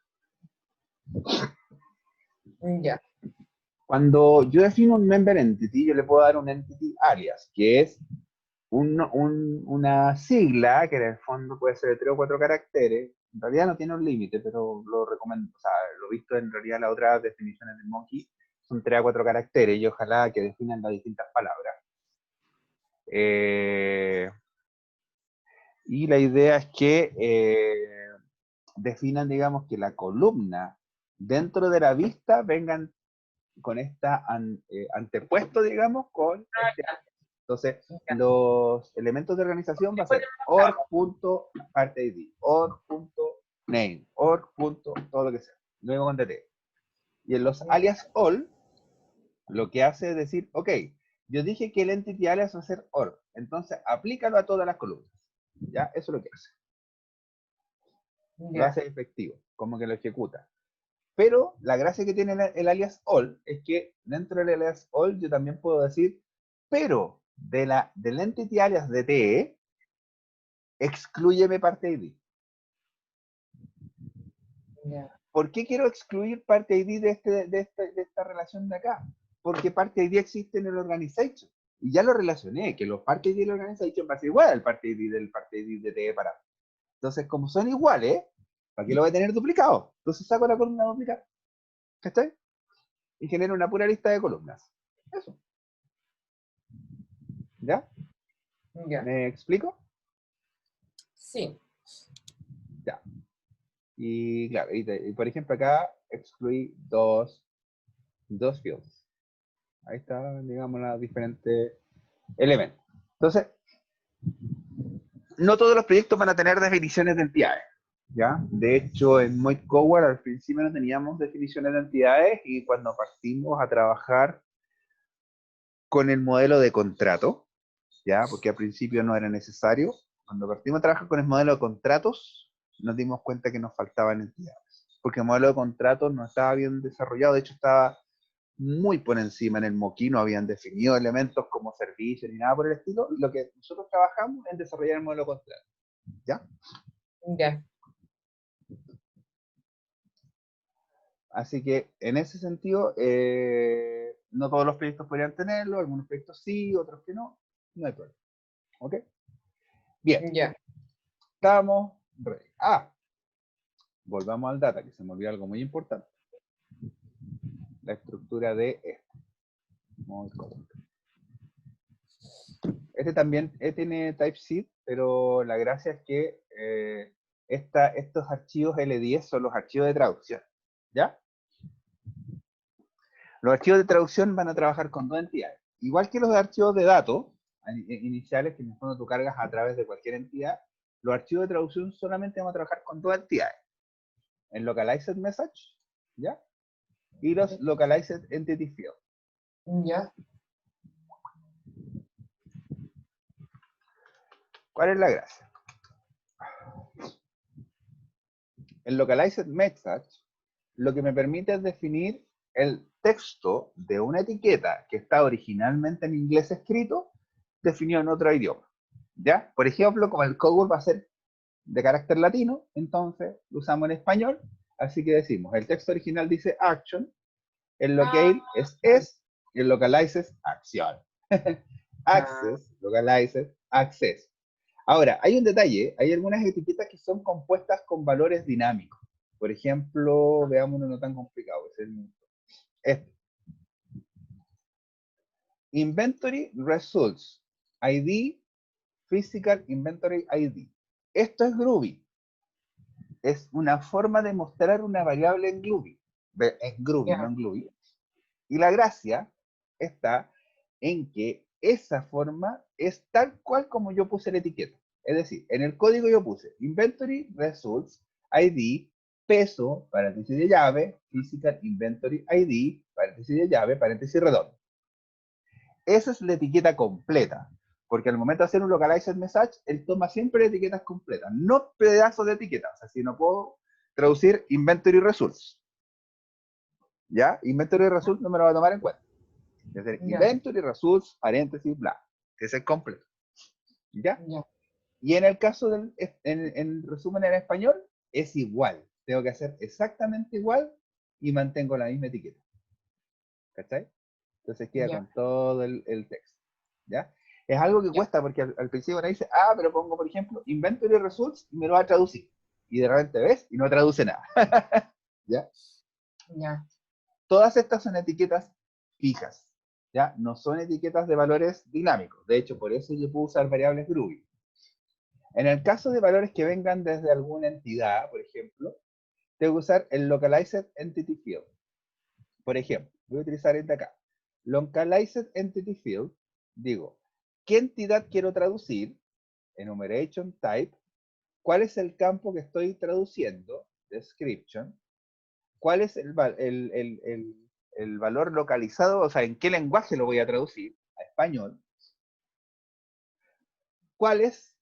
Ya. Cuando yo defino un member entity, yo le puedo dar un entity alias, que es una sigla que en el fondo puede ser de 3 o 4 caracteres. En realidad no tiene un límite, pero lo recomiendo, o sea, lo visto en realidad las otras definiciones de Monkey son 3 a 4 caracteres y ojalá que definan las distintas palabras. Y la idea es que definan, digamos, que la columna dentro de la vista vengan con esta antepuesto, digamos, con Ah, este. ya, Entonces, ya. los elementos de organización va a Después ser org.partid, org.name, todo lo que sea. Luego con DT. Y en los alias all, lo que hace es decir, ok, yo dije que el entity alias va a ser org, entonces aplícalo a todas las columnas. ¿Ya? Eso es lo que hace. Lo ya, hace efectivo, como que lo ejecuta. Pero la gracia que tiene el alias all es que dentro del alias all yo también puedo decir, pero del entity alias DTE, exclúyeme parte ID. ya. ¿Por qué quiero excluir parte ID de esta relación de acá? Porque parte ID existe en el organization. Y ya lo relacioné, que los parte ID del organization va a ser igual al parte ID del parte ID de DTE para. Entonces, como son iguales, ¿para qué lo voy a tener duplicado? Entonces saco la columna duplicada. ¿Está? Y genero una pura lista de columnas. Eso. ¿Ya? Ya. ¿Me explico? Sí, Ya. Y claro, y por ejemplo acá excluí 2, dos fields. Ahí está, digamos, los diferentes elementos. Entonces, no todos los proyectos van a tener definiciones de entidades, ¿ya? De hecho, en Moit Coward al principio no teníamos definiciones de entidades y cuando partimos a trabajar con el modelo de contrato, ¿ya? Porque al principio no era necesario. Cuando partimos a trabajar con el modelo de contratos, nos dimos cuenta que nos faltaban entidades. Porque el modelo de contratos no estaba bien desarrollado, de hecho estaba muy por encima en el Moqui, no habían definido elementos como servicio ni nada por el estilo. Lo que nosotros trabajamos es desarrollar el modelo de contrato, ¿ya? Ya. Así que en ese sentido, no todos los proyectos podrían tenerlo, algunos proyectos sí, otros que no, no hay problema. ¿Ok? Bien, Ya. estamos ready. Volvamos al data, que se me olvidó algo muy importante. La estructura de esto. Este también tiene TypeScript, pero la gracia es que estos archivos L10 son los archivos de traducción, ¿ya? Los archivos de traducción van a trabajar con dos entidades. Igual que los archivos de datos iniciales, que en el fondo tú cargas a través de cualquier entidad, los archivos de traducción solamente van a trabajar con dos entidades. El Localized Message, ¿ya? Y los Localized Entity Field. Ya. ¿Cuál es la gracia? El Localized Message lo que me permite es definir el texto de una etiqueta que está originalmente en inglés escrito, definido en otro idioma. ¿Ya? Por ejemplo, como el code va a ser de carácter latino, entonces lo usamos en español, así que decimos, el texto original dice action, el locale es, y el localize es acción. Access, localize, access. Ahora, hay un detalle, hay algunas etiquetas que son compuestas con valores dinámicos. Por ejemplo, veamos uno no tan complicado, es este. Inventory Results ID, Physical Inventory ID. Esto es Groovy. Es una forma de mostrar una variable en Groovy. En Groovy, no Ya. en Groovy. Y la gracia está en que esa forma es tal cual como yo puse la etiqueta. Es decir, en el código yo puse Inventory Results ID, peso, paréntesis de llave, Physical Inventory ID, paréntesis de llave, paréntesis redondo. Esa es la etiqueta completa. Porque al momento de hacer un localized message, él toma siempre etiquetas completas, no pedazos de etiquetas. O sea, si no puedo traducir inventory results, ¿ya? Inventory results no me lo va a tomar en cuenta. Es decir, Ya. inventory results, paréntesis, bla. Ese es completo, ¿ya? Ya. Y en el caso del en resumen en español, es igual. Tengo que hacer exactamente igual y mantengo la misma etiqueta. ¿Cachai? Entonces queda Ya. con todo el texto, ¿ya? Es algo que Ya. cuesta porque al principio uno dice, pero pongo, por ejemplo, inventory results y me lo va a traducir. Y de repente ves y no traduce nada. ¿Ya? Ya. Todas estas son etiquetas fijas, ¿ya? No son etiquetas de valores dinámicos. De hecho, por eso yo puedo usar variables Groovy. En el caso de valores que vengan desde alguna entidad, por ejemplo, tengo que usar el Localized Entity Field. Por ejemplo, voy a utilizar este acá. Localized Entity Field, digo, ¿qué entidad quiero traducir? Enumeration Type. ¿Cuál es el campo que estoy traduciendo? Description. ¿Cuál es el valor localizado? O sea, ¿en qué lenguaje lo voy a traducir? A español. ¿Cuál es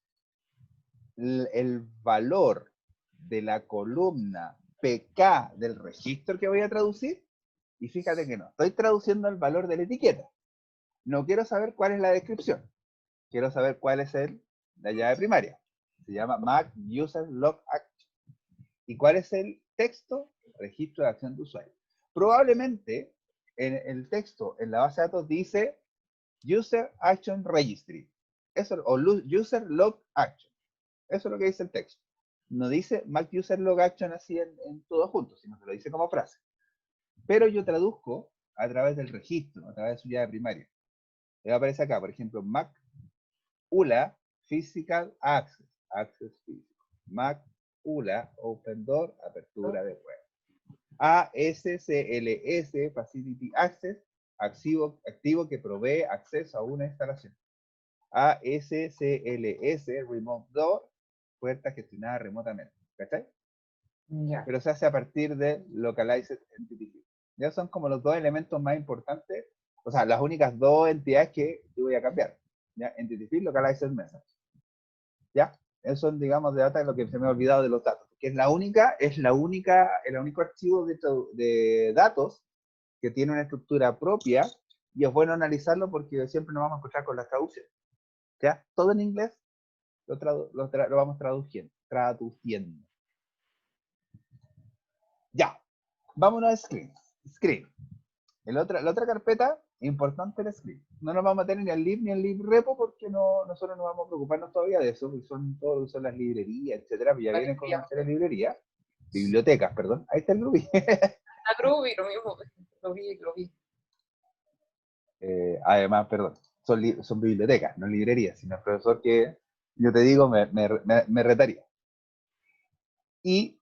el valor de la columna PK del registro que voy a traducir? Y fíjate que no, estoy traduciendo el valor de la etiqueta. No quiero saber cuál es la descripción. Quiero saber cuál es la llave primaria. Se llama Mac User Log Action. ¿Y cuál es el texto? Registro de acción de usuario. Probablemente en el texto en la base de datos dice User Action Registry. Eso, o User Log Action. Eso es lo que dice el texto. No dice Mac User Log Action así en todo junto, sino que lo dice como frase. Pero yo traduzco a través del registro, a través de su llave primaria. Le aparece acá, por ejemplo, Mac ULA Physical Access, Access Physical. Mac ULA Open Door, apertura de web. ASCLS, Facility Access, activo que provee acceso a una instalación. ASCLS, Remote Door, puerta gestionada remotamente. ¿Cachai? Ya. Pero se hace a partir de Localized Entity Field. Ya son como los dos elementos más importantes, o sea, las únicas dos entidades que yo voy a cambiar. ¿Ya? Entity Field, Localized Message. ¿Ya? Esos son, digamos, de data lo que se me ha olvidado de los datos. Que es el único archivo de datos que tiene una estructura propia y es bueno analizarlo porque siempre nos vamos a encontrar con las traducciones. ¿Ya? Todo en inglés lo vamos traduciendo. Ya. Vámonos a Screen. Screen. La otra carpeta, importante el Screen. No nos vamos a meter ni al lib ni al librepo porque nosotros no vamos a preocuparnos todavía de eso, porque son todo lo que son las librerías, etcétera, ya vienen con una serie de librerías, bibliotecas, perdón. Ahí está el Groovy. La Groovy, lo mismo, lo vi. Además, perdón, son bibliotecas, no librerías, sino el profesor que yo te digo me retaría. Y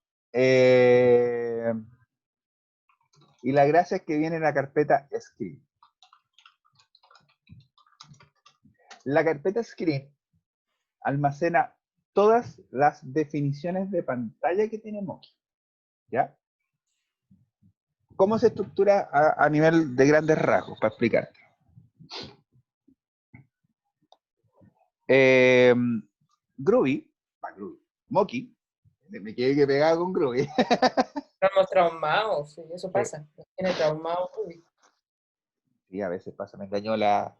la gracia es que viene en la carpeta Screen. La carpeta Screen almacena todas las definiciones de pantalla que tiene Moki. ¿Ya? ¿Cómo se estructura a nivel de grandes rasgos? Para explicarte. Groovy, Moki, me quedé pegado con Groovy. Estamos traumados, sí, eso Sí. pasa. Tiene traumado Groovy. Sí, a veces pasa, me engañó la,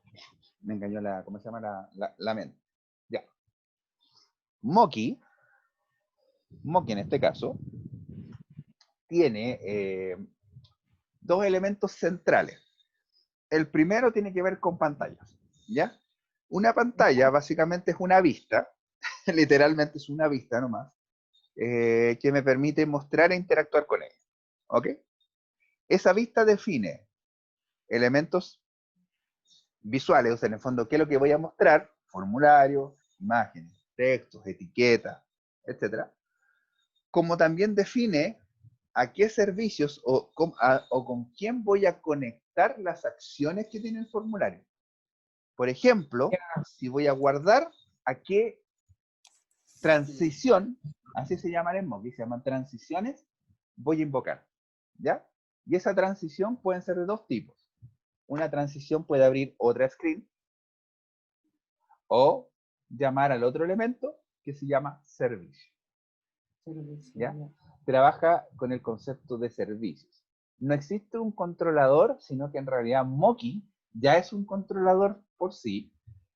¿cómo se llama? La mente. Ya. Moki en este caso, tiene dos elementos centrales. El primero tiene que ver con pantallas, ¿ya? Una pantalla básicamente es una vista, literalmente es una vista nomás, que me permite mostrar e interactuar con ella, ¿ok? Esa vista define elementos visuales, o sea, en el fondo, ¿qué es lo que voy a mostrar? Formularios, imágenes, textos, etiquetas, etcétera. Como también define a qué servicios o con quién voy a conectar las acciones que tiene el formulario. Por ejemplo, si voy a guardar, ¿a qué transición, así se llaman en Moki, se llaman transiciones, voy a invocar? ¿Ya? Y esa transición pueden ser de dos tipos. Una transición puede abrir otra screen o llamar al otro elemento que se llama servicio. ¿Ya? Trabaja con el concepto de servicios. No existe un controlador, sino que en realidad Moki ya es un controlador por sí.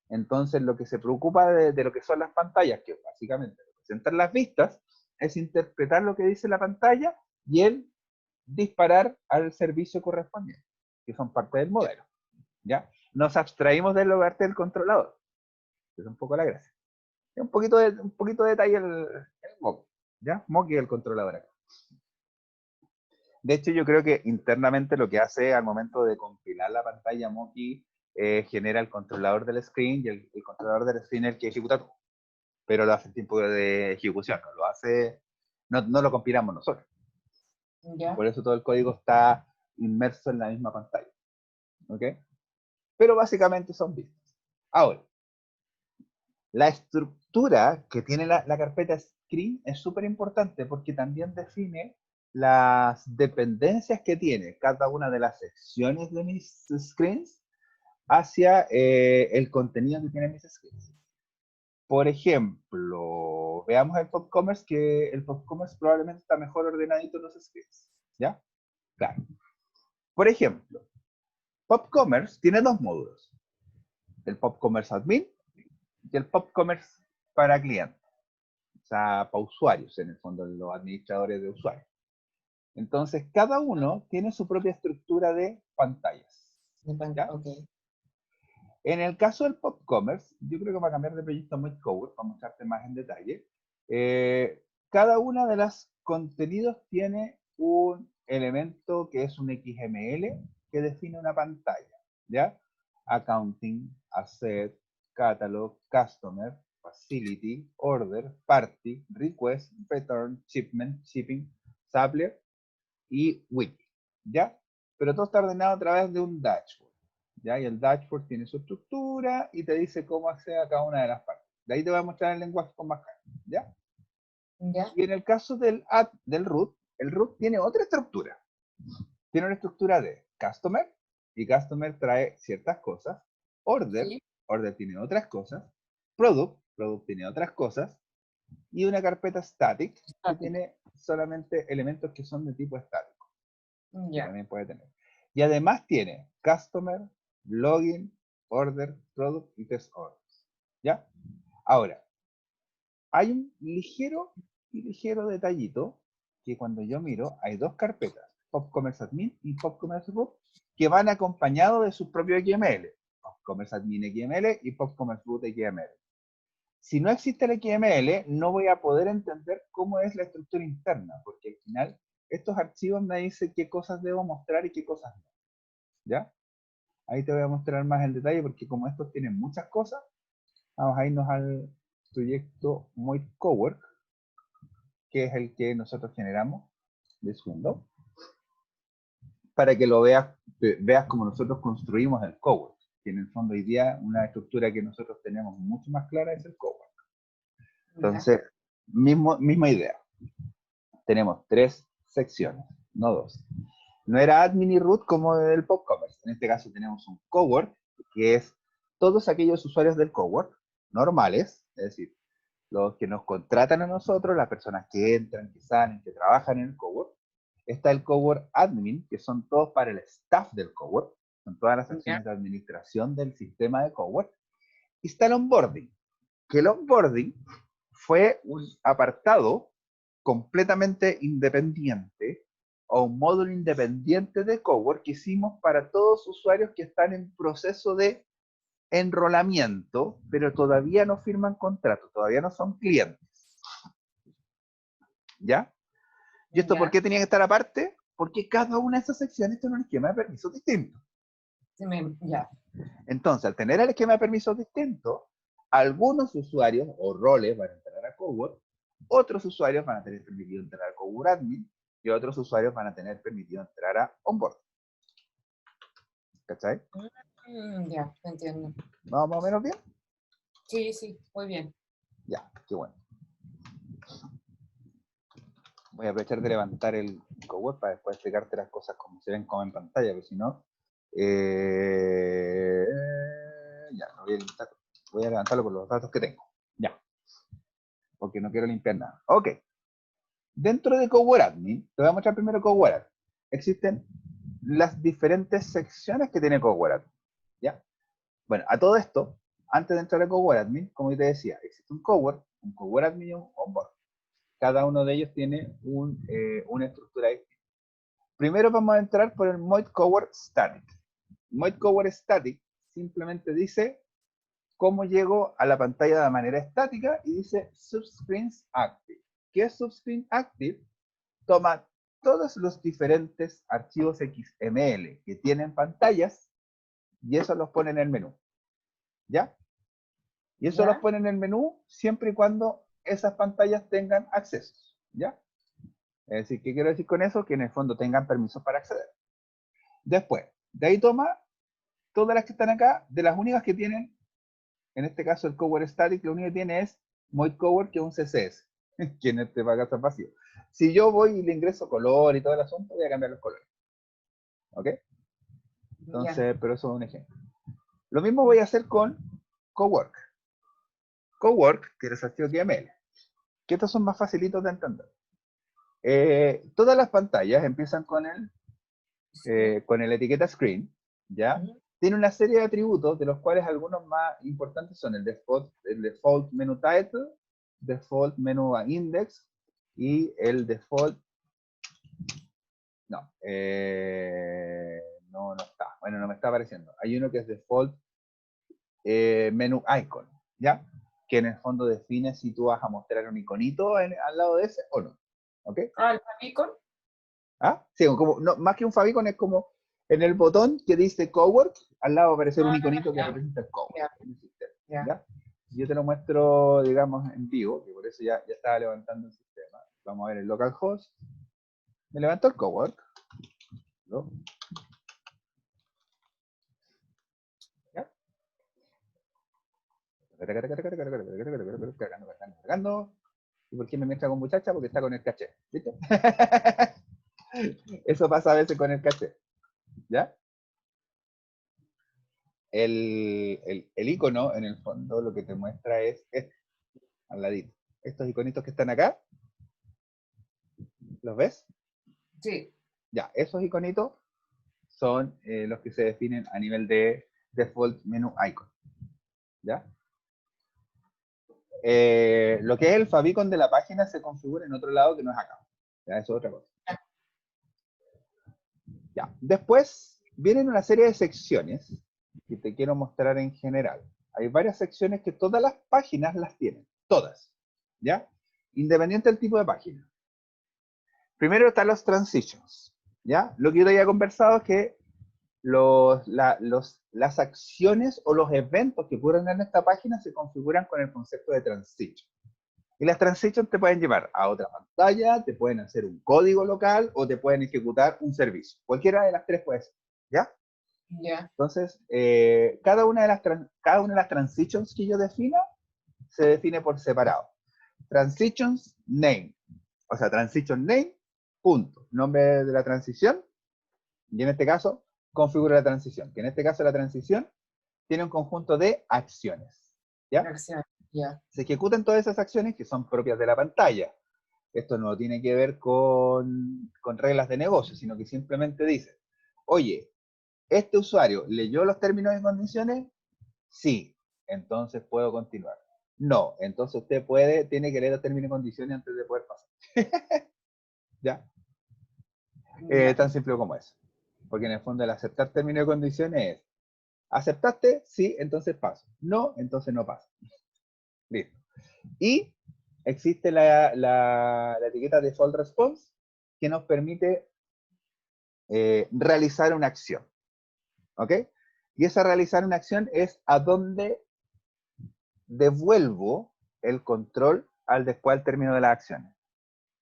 Entonces lo que se preocupa de lo que son las pantallas, que básicamente representan las vistas, es interpretar lo que dice la pantalla y el disparar al servicio correspondiente, que son parte del modelo. ¿Ya? Nos abstraímos del lugar del controlador. Es un poco la gracia. Es un poquito de detalle el Moki. ¿Ya? Moki es el controlador acá. De hecho, yo creo que internamente lo que hace al momento de compilar la pantalla Moki genera el controlador del screen y el controlador del screen es el que ejecuta todo. Pero lo hace en tiempo de ejecución, no lo hace, no lo compilamos nosotros. ¿Ya? Por eso todo el código está inmerso en la misma pantalla. ¿Ok? Pero básicamente son vistas. Ahora, la estructura que tiene la carpeta screen es súper importante porque también define las dependencias que tiene cada una de las secciones de mis screens hacia el contenido que tienen mis screens. Por ejemplo, veamos el PopCommerce, que el PopCommerce probablemente está mejor ordenadito en los screens. ¿Ya? Claro. Por ejemplo, PopCommerce tiene dos módulos. El PopCommerce Admin y el PopCommerce para clientes. O sea, para usuarios, en el fondo, los administradores de usuarios. Entonces, cada uno tiene su propia estructura de pantallas. ¿Ya? Okay. En el caso del PopCommerce, yo creo que va a cambiar de proyecto muy cover para mostrarte más en detalle. Cada una de las contenidos tiene un elemento que es un XML que define una pantalla, ¿ya? Accounting, Asset, Catalog, Customer, Facility, Order, Party, Request, Return, Shipment, Shipping, Supplier y wiki, ¿ya? Pero todo está ordenado a través de un dashboard, ¿ya? Y el dashboard tiene su estructura y te dice cómo acceder a cada una de las partes. De ahí te voy a mostrar el lenguaje con más calma, ¿ya? ¿Ya? Y en el caso del root, el root tiene otra estructura. Tiene una estructura de customer, y customer trae ciertas cosas. Order, Sí. order tiene otras cosas. Product, product tiene otras cosas. Y una carpeta static que tiene solamente elementos que son de tipo estático, que Ya. también puede tener. Y además tiene customer, login, order, product y test orders. ¿Ya? Ahora, hay un ligero detallito que cuando yo miro, hay dos carpetas, PopCommerce Admin y PopCommerce Root, que van acompañados de su propio XML. PopCommerce Admin XML y PopCommerce Root XML. Si no existe el XML, no voy a poder entender cómo es la estructura interna, porque al final estos archivos me dicen qué cosas debo mostrar y qué cosas no. ¿Ya? Ahí te voy a mostrar más en detalle, porque como estos tienen muchas cosas, vamos a irnos al proyecto Moit Cowork, que es el que nosotros generamos de Windows, para que lo veas cómo nosotros construimos el Cowork, que en el fondo hoy día una estructura que nosotros tenemos mucho más clara es el Cowork. Entonces, misma idea. Tenemos 3 secciones, no 2. No era admin y root como el PopCommerce. En este caso tenemos un cowork, que es todos aquellos usuarios del cowork normales, es decir, los que nos contratan a nosotros, las personas que entran, que salen, que trabajan en el cowork. Está el cowork admin, que son todos para el staff del cowork, son todas las acciones de administración del sistema de cowork. Y está el onboarding, que el onboarding fue un apartado completamente independiente o un módulo independiente de Cowork que hicimos para todos los usuarios que están en proceso de enrolamiento, pero todavía no firman contrato, todavía no son clientes. ¿Ya? ¿Y esto por qué tenía que estar aparte? Porque cada una de esas secciones tiene un esquema de permisos distinto. Ya. Entonces, al tener el esquema de permisos distinto, algunos usuarios o roles van a entrar a Cowork, otros usuarios van a tener permitido entrar a Cowork Admin y otros usuarios van a tener permitido entrar a Onboard. ¿Cachai? Ya, entiendo. ¿Vamos más o menos bien? Sí, sí, muy bien. Ya, qué bueno. Voy a aprovechar de levantar el Cowork para después explicarte las cosas como se ven como en pantalla, porque si no, ya, voy a levantarlo con los datos que tengo. Ya, porque no quiero limpiar nada. Ok. Dentro de Cowork Admin, te voy a mostrar primero Cowork Admin. Existen las diferentes secciones que tiene Cowork Admin. ¿Ya? Bueno, a todo esto, antes de entrar a Cowork Admin, como yo te decía, existe un Cowork Admin y un Onboard. Cada uno de ellos tiene una estructura distinta. Primero vamos a entrar por el Moit Cowork Static. Moit Cowork Static simplemente dice cómo llego a la pantalla de manera estática y dice Subscreens Active. ¿Qué es Subscreen Active? Toma todos los diferentes archivos XML que tienen pantallas y eso los pone en el menú. ¿Ya? Y eso los pone en el menú siempre y cuando esas pantallas tengan accesos. ¿Ya? Es decir, ¿qué quiero decir con eso? Que en el fondo tengan permisos para acceder. Después, de ahí toma todas las que están acá, de las únicas que tienen, en este caso el Cowork Static, lo único que tiene es Moit Cowork, que es un CSS, que en este va a estar vacío. Si yo voy y le ingreso color y todo el asunto, voy a cambiar los colores. ¿Ok? Entonces, pero eso es un ejemplo. Lo mismo voy a hacer con Cowork. Cowork tiene ese archivo XML, que estos son más facilitos de entender. Todas las pantallas empiezan con la etiqueta screen, ¿ya? Tiene una serie de atributos, de los cuales algunos más importantes son el default menu title, default menu index y el default. No, no está. Bueno, no me está apareciendo. Hay uno que es default menu icon, ¿ya? Que en el fondo define si tú vas a mostrar un iconito al lado de ese o no. ¿Ok? Ah, el favicon. ¿Ah? Sí, como, no, más que un favicon es como en el botón que dice Cowork, al lado va a aparecer un iconito que representa el Cowork en el sistema. ¿Ya? Yo te lo muestro, digamos, en vivo, que por eso ya estaba levantando el sistema. Vamos a ver el localhost. Me levanto el cowork. ¿No? ¿Ya? Cargando. ¿Y por qué me mezcla con muchacha? Porque está con el caché. ¿Viste? Eso pasa a veces con el caché. ¿Ya? El icono, en el fondo, lo que te muestra es este, al ladito. Estos iconitos que están acá, ¿los ves? Sí. Ya, esos iconitos son los que se definen a nivel de default menu icon. ¿Ya? Lo que es el favicon de la página se configura en otro lado que no es acá. Ya, eso es otra cosa. Ya. Después vienen una serie de secciones que te quiero mostrar en general. Hay varias secciones que todas las páginas las tienen. Todas. ¿Ya? Independiente del tipo de página. Primero están los transitions. ¿Ya? Lo que yo te había conversado es que las acciones o los eventos que ocurren en esta página se configuran con el concepto de transition. Y las transitions te pueden llevar a otra pantalla, te pueden hacer un código local o te pueden ejecutar un servicio. Cualquiera de las tres puede ser. ¿Ya? Ya. Entonces, cada una de las transitions que yo defino se define por separado. Transitions name. O sea, transition name, punto. Nombre de la transición. Y en este caso, configura la transición. Que en este caso la transición tiene un conjunto de acciones. ¿Ya? Acción. Ya. Se ejecutan todas esas acciones que son propias de la pantalla. Esto no tiene que ver con reglas de negocio, sino que simplemente dice, oye, ¿este usuario leyó los términos y condiciones? Sí, entonces puedo continuar. No, entonces usted tiene que leer los términos y condiciones antes de poder pasar. ¿Ya? Ya. Tan simple como eso. Porque en el fondo el aceptar términos y condiciones es, ¿aceptaste? Sí, entonces paso. No, entonces no paso. Listo. Y existe la etiqueta default response que nos permite realizar una acción. ¿Ok? Y esa realizar una acción es a dónde devuelvo el control al después del término de las acciones.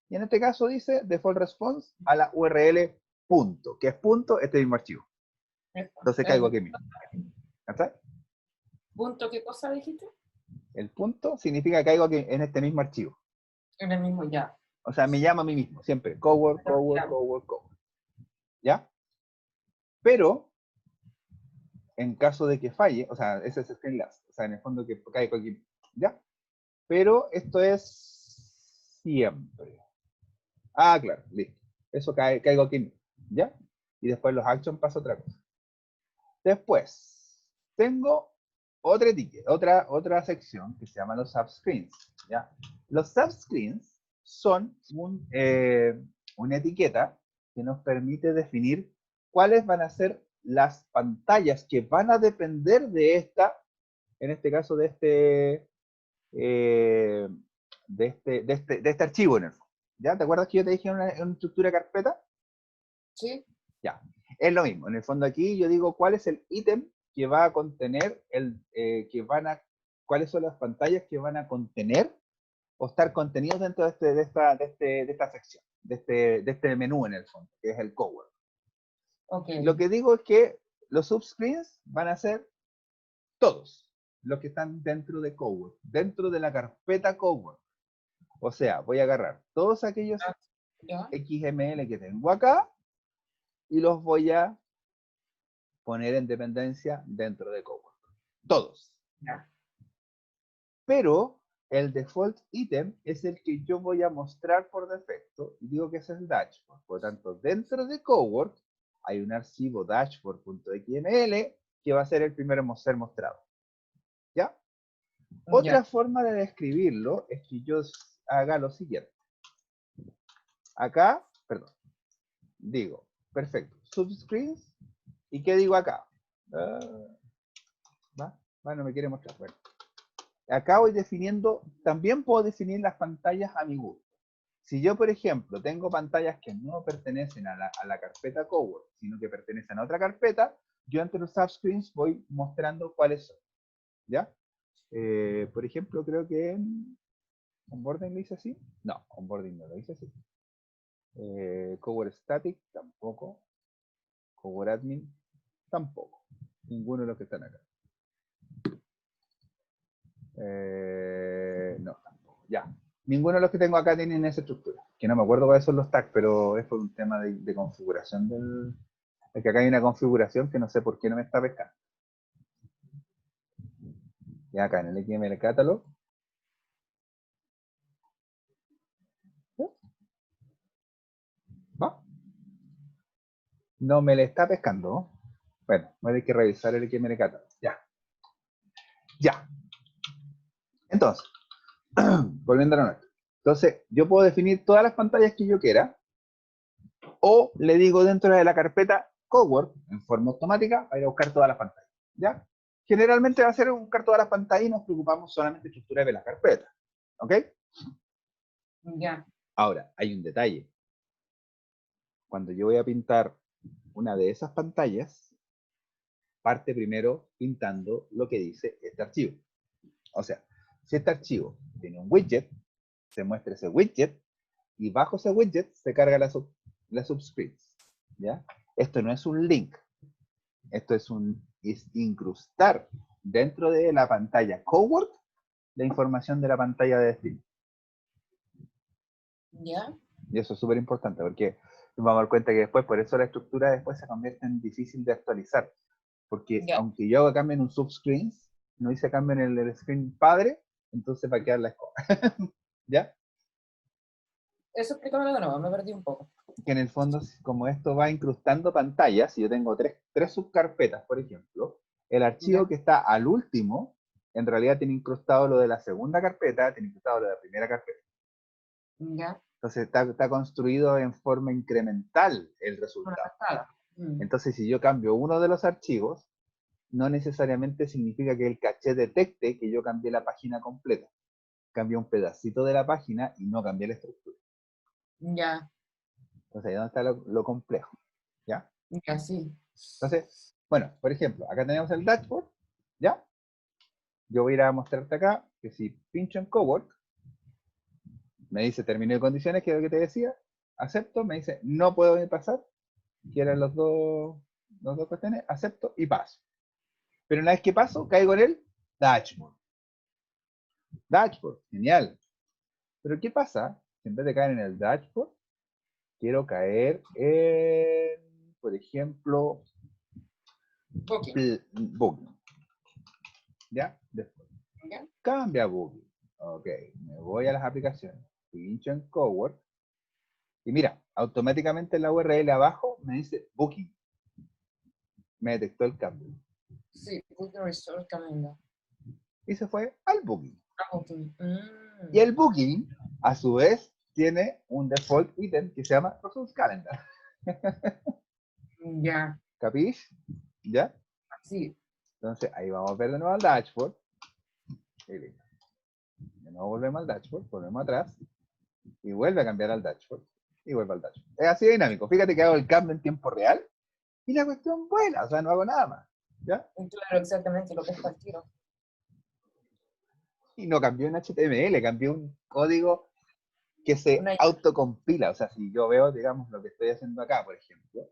Y en este caso dice default response a la URL punto, que es punto este mismo archivo. Entonces caigo aquí mismo. ¿Está? ¿Punto qué cosa dijiste? El punto significa que caigo aquí en este mismo archivo. En el mismo ya. O sea, me llamo a mí mismo, siempre. Cowork. ¿Ya? Pero, en caso de que falle, o sea, ese es el enlace. O sea, en el fondo que caigo aquí. ¿Ya? Pero esto es siempre. Ah, claro, listo. Eso caigo aquí mismo. ¿Ya? Y después los actions pasa otra cosa. Después, tengo otra etiqueta, otra sección que se llama los subscreens. ¿Ya? Los subscreens son una etiqueta que nos permite definir cuáles van a ser las pantallas que van a depender de esta, en este caso eh, de este archivo en el fondo. ¿Ya? ¿Te acuerdas que yo te dije una estructura de carpeta? Sí. Ya, es lo mismo. En el fondo aquí yo digo cuál es el ítem que va a contener, cuáles son las pantallas que van a contener o estar contenidos dentro de esta sección, de este menú en el fondo, que es el cowork. Ok. Lo que digo es que los subscreens van a ser todos los que están dentro de cowork, dentro de la carpeta cowork. O sea, voy a agarrar todos aquellos Ah, ya. XML que tengo acá y los voy a poner en dependencia dentro de Cowork. Todos. Ya. Pero el default item es el que yo voy a mostrar por defecto y digo que es el dashboard. Por lo tanto, dentro de Cowork hay un archivo dashboard.xml que va a ser el primero en ser mostrado. ¿Ya? Otra Ya. forma de describirlo es que yo haga lo siguiente. Acá, perdón, digo, perfecto, subscreens, ¿y qué digo acá? No me quiere mostrar. Bueno, acá voy definiendo, también puedo definir las pantallas a mi gusto. Si yo, por ejemplo, tengo pantallas que no pertenecen a la carpeta Cowork, sino que pertenecen a otra carpeta, yo entre los subscreens voy mostrando cuáles son. ¿Ya? Por ejemplo, creo que en onboarding lo hice así. No, onboarding no lo hice así. Cover Static, tampoco. Cover Admin, tampoco. Ninguno de los que están acá. No, tampoco. Ya. Ninguno de los que tengo acá tienen esa estructura. Que no me acuerdo cuáles son los tags, pero es por un tema de configuración del... Es que acá hay una configuración que no sé por qué no me está pescando. Y acá en el XML Catalog. ¿Va? No me le está pescando. Bueno, voy a tener que revisar el XML Catalog. Ya. Ya. Entonces, volviendo a lo nuestro. Entonces, yo puedo definir todas las pantallas que yo quiera, o le digo dentro de la carpeta Cowork, en forma automática, para ir a buscar todas las pantallas. ¿Ya? Generalmente va a ser buscar todas las pantallas y nos preocupamos solamente de estructura de la carpeta. ¿Ok? Ya. Ahora, hay un detalle. Cuando yo voy a pintar una de esas pantallas, parte primero pintando lo que dice este archivo. O sea, si este archivo tiene un widget, se muestra ese widget y bajo ese widget se carga la subscripts. ¿Ya? Esto no es un link. Esto es incrustar dentro de la pantalla Cowork la información de la pantalla de destino. ¿Ya? Y eso es súper importante porque nos vamos a dar cuenta que después, por eso la estructura después se convierte en difícil de actualizar. Porque Ya. aunque yo haga cambio en un subscreens, no hice cambio en el screen padre, entonces va a quedar la escoba. ¿Ya? Eso explícamelo de nuevo, me perdí un poco. Que en el fondo, como esto va incrustando pantallas, si yo tengo tres subcarpetas, por ejemplo, el archivo Ya. que está al último, en realidad tiene incrustado lo de la segunda carpeta, tiene incrustado lo de la primera carpeta. Ya. Entonces está construido en forma incremental el Una resultado. cascada. Entonces, si yo cambio uno de los archivos, no necesariamente significa que el caché detecte que yo cambié la página completa. Cambié un pedacito de la página y no cambié la estructura. Ya. Entonces, ahí es donde está lo complejo. ¿Ya? Ya, sí. Entonces, bueno, por ejemplo, acá tenemos el dashboard. ¿Ya? Yo voy a ir a mostrarte acá que si pincho en Cowork, me dice término de condiciones, que es lo que te decía, acepto, me dice no puedo pasar, que eran los dos cuestiones, acepto y paso. Pero una vez que paso, caigo en el dashboard. Dashboard, genial. Pero ¿qué pasa si en vez de caer en el dashboard, quiero caer en, por ejemplo, Booking. Booking? ¿Ya? Después, ¿Ya? cambia Booking. Ok, me voy a las aplicaciones, pincho en Cowork, y mira, automáticamente en la URL abajo me dice Booking. Me detectó el cambio. Sí, Booking Resort Calendar. Y se fue al Booking. Booking. Y el Booking, a su vez, tiene un default ítem que se llama Results Calendar. Ya. ¿Capís? ¿Ya? Sí. Entonces ahí vamos a ver de nuevo al dashboard. Y listo. De nuevo volvemos al dashboard, volvemos atrás y vuelve a cambiar al dashboard y vuelve al dashboard. Es así de dinámico. Fíjate que hago el cambio en tiempo real y la cuestión vuela, o sea, no hago nada más. ¿Ya? Claro, exactamente lo que está al tiro. Y no cambió en HTML, cambió un código que se Una... autocompila. O sea, si yo veo, digamos, lo que estoy haciendo acá, por ejemplo,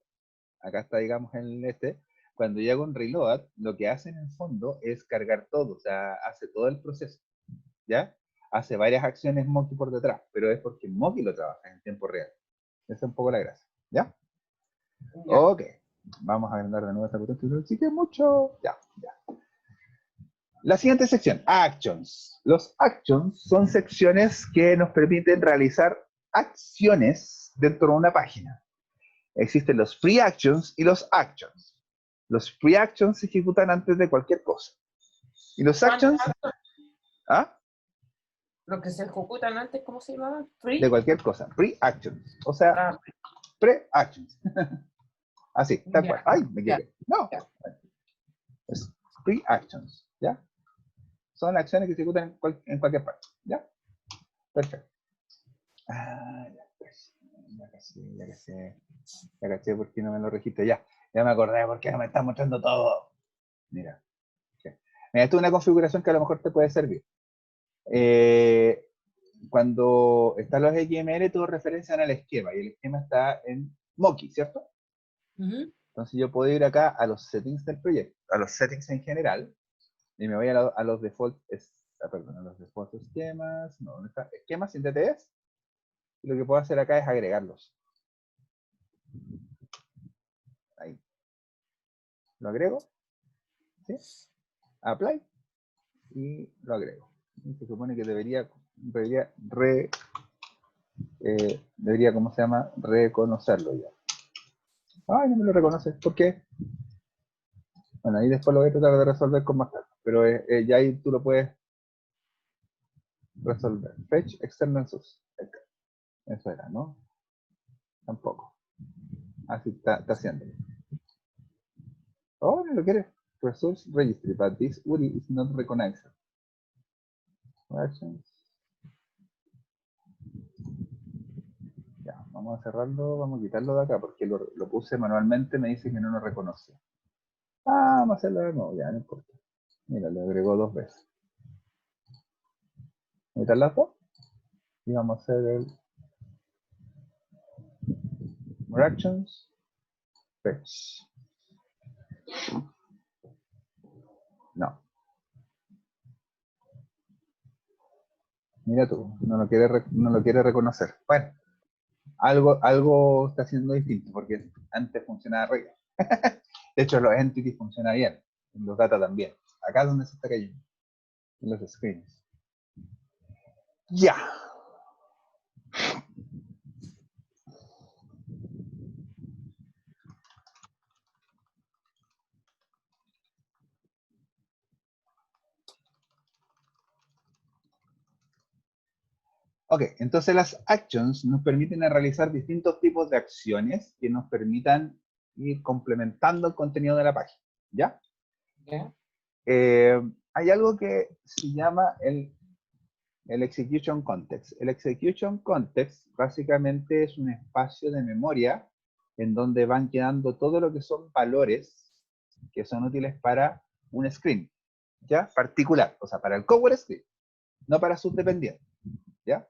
acá está, digamos, en cuando yo hago un reload, lo que hace en el fondo es cargar todo, o sea, hace todo el proceso, ¿ya? Hace varias acciones Monkey por detrás, pero es porque Monkey lo trabaja en tiempo real. Esa es un poco la gracia, ¿ya? Ya. Ok, vamos a agrandar de nuevo esta cuestión, sí que mucho, ya, ya. La siguiente sección, Actions. Los Actions son secciones que nos permiten realizar acciones dentro de una página. Existen los Free Actions y los Actions. Los Free Actions se ejecutan antes de cualquier cosa. Y los ¿Cuántas? Actions, ¿ah? Lo que se ejecutan antes, ¿cómo se llamaba? De Free. cualquier cosa. Free Actions. O sea, Ah, Pre-Actions. Así, tal ya. cual. Ay, me Ya. equivoqué. No. Ya. Es Free Actions. ¿Ya? Son acciones que se ejecutan en cualquier parte. ¿Ya? Perfecto. Ah, ya, pues. Ya caché por qué no me lo registré. Ya me acordé por qué no me está mostrando todo. Mira. Okay. Mira, esto es una configuración que a lo mejor te puede servir. cuando están los XML, todos referencian al esquema, y el esquema está en Mocky, ¿cierto? Entonces yo puedo ir acá a los settings del proyecto, a los settings en general, y me voy a los default, perdón, a los default esquemas, no, ¿dónde está? Esquemas sin DTS, y lo que puedo hacer acá es agregarlos. Ahí. Lo agrego, ¿sí? Apply, y lo agrego. Y se supone que debería ¿cómo se llama? Reconocerlo ya. Ay, no me lo reconoce. ¿Por qué? Bueno, ahí después lo voy a tratar de resolver con más calma. Pero ya ahí tú lo puedes resolver. Fetch external source. Eso era, ¿no? Tampoco. Así está haciendo. Oh, no lo quiere. Resource registry, but this URI is not recognized. Actions. Ya, vamos a cerrarlo, vamos a quitarlo de acá, porque lo puse manualmente, me dice que no lo reconoce. Ah, vamos a hacerlo de nuevo, ya, no importa. Mira, le agregó 2 veces. ¿Quitar las dos? Y vamos a hacer el more actions, fetch. No. Mira tú, no lo quiere reconocer. Bueno, algo está haciendo distinto, porque antes funcionaba re bien. De hecho, los entities funcionan bien, los data también. Acá es donde se está cayendo, en los screens. Ya. Ok, entonces las actions nos permiten realizar distintos tipos de acciones que nos permitan ir complementando el contenido de la página, ¿ya? ¿Ya? Hay algo que se llama el execution context. El execution context básicamente es un espacio de memoria en donde van quedando todo lo que son valores que son útiles para un screen, ¿ya? Particular, o sea, para el cover screen, no para sus dependientes, ¿ya?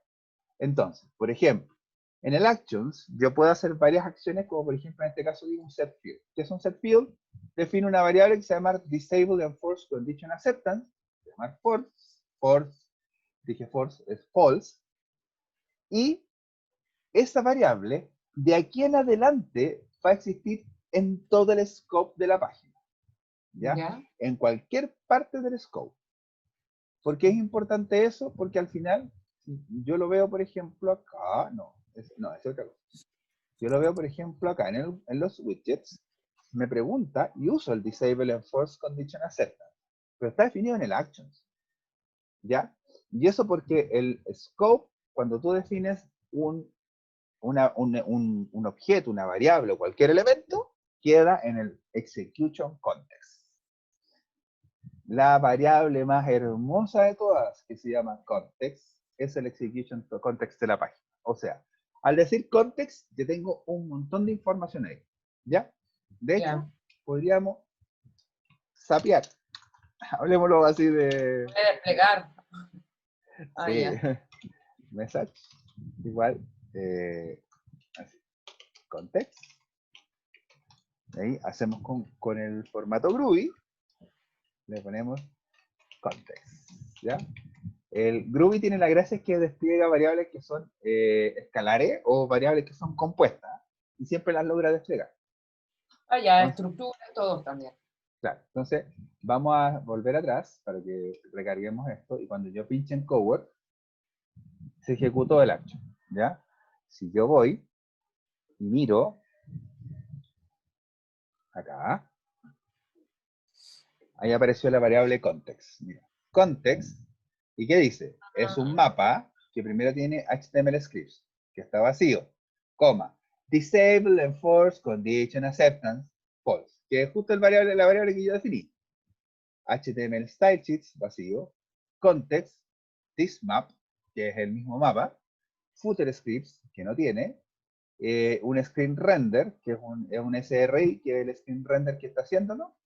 Entonces, por ejemplo, en el actions yo puedo hacer varias acciones, como por ejemplo en este caso digo un set field. ¿Qué es un set field? Define una variable que se llama disable enforce condition acceptance, se llama force, dije force, es false, y esa variable de aquí en adelante va a existir en todo el scope de la página, ¿ya? ¿Ya? En cualquier parte del scope. ¿Por qué es importante eso? Porque al final, si yo lo veo, por ejemplo, acá, no, es otra cosa. Yo lo veo, por ejemplo, acá en los widgets, me pregunta y uso el disable enforce condition acceptance, pero está definido en el actions, ¿ya? Y eso porque el scope, cuando tú defines un objeto, una variable o cualquier elemento, queda en el execution context. La variable más hermosa de todas, que se llama context, es el execution context de la página. O sea, al decir context, yo tengo un montón de información ahí, ¿ya? De hecho, Ya. podríamos sapear. Hablemoslo así de... Puede desplegar. Ah, Sí, ya. message, igual, así, context. Ahí hacemos con el formato Groovy, le ponemos context, ¿ya? El Groovy tiene la gracia que despliega variables que son escalares o variables que son compuestas, y siempre las logra desplegar. Ah, ya, Entonces, estructuras, todos también. claro, entonces vamos a volver atrás para que recarguemos esto, y cuando yo pinche en cover, se ejecutó el action, ¿ya? Si yo voy y miro acá, ahí apareció la variable context. Mira, context, ¿y qué dice? Es un mapa que primero tiene HTML scripts, que está vacío, coma, disable enforce condition acceptance false, que es justo la variable que yo definí. HTML style sheets, vacío, context, this map, que es el mismo mapa, footer scripts, que no tiene, un screen render, que es un SRI, que es el screen render que está haciéndolo,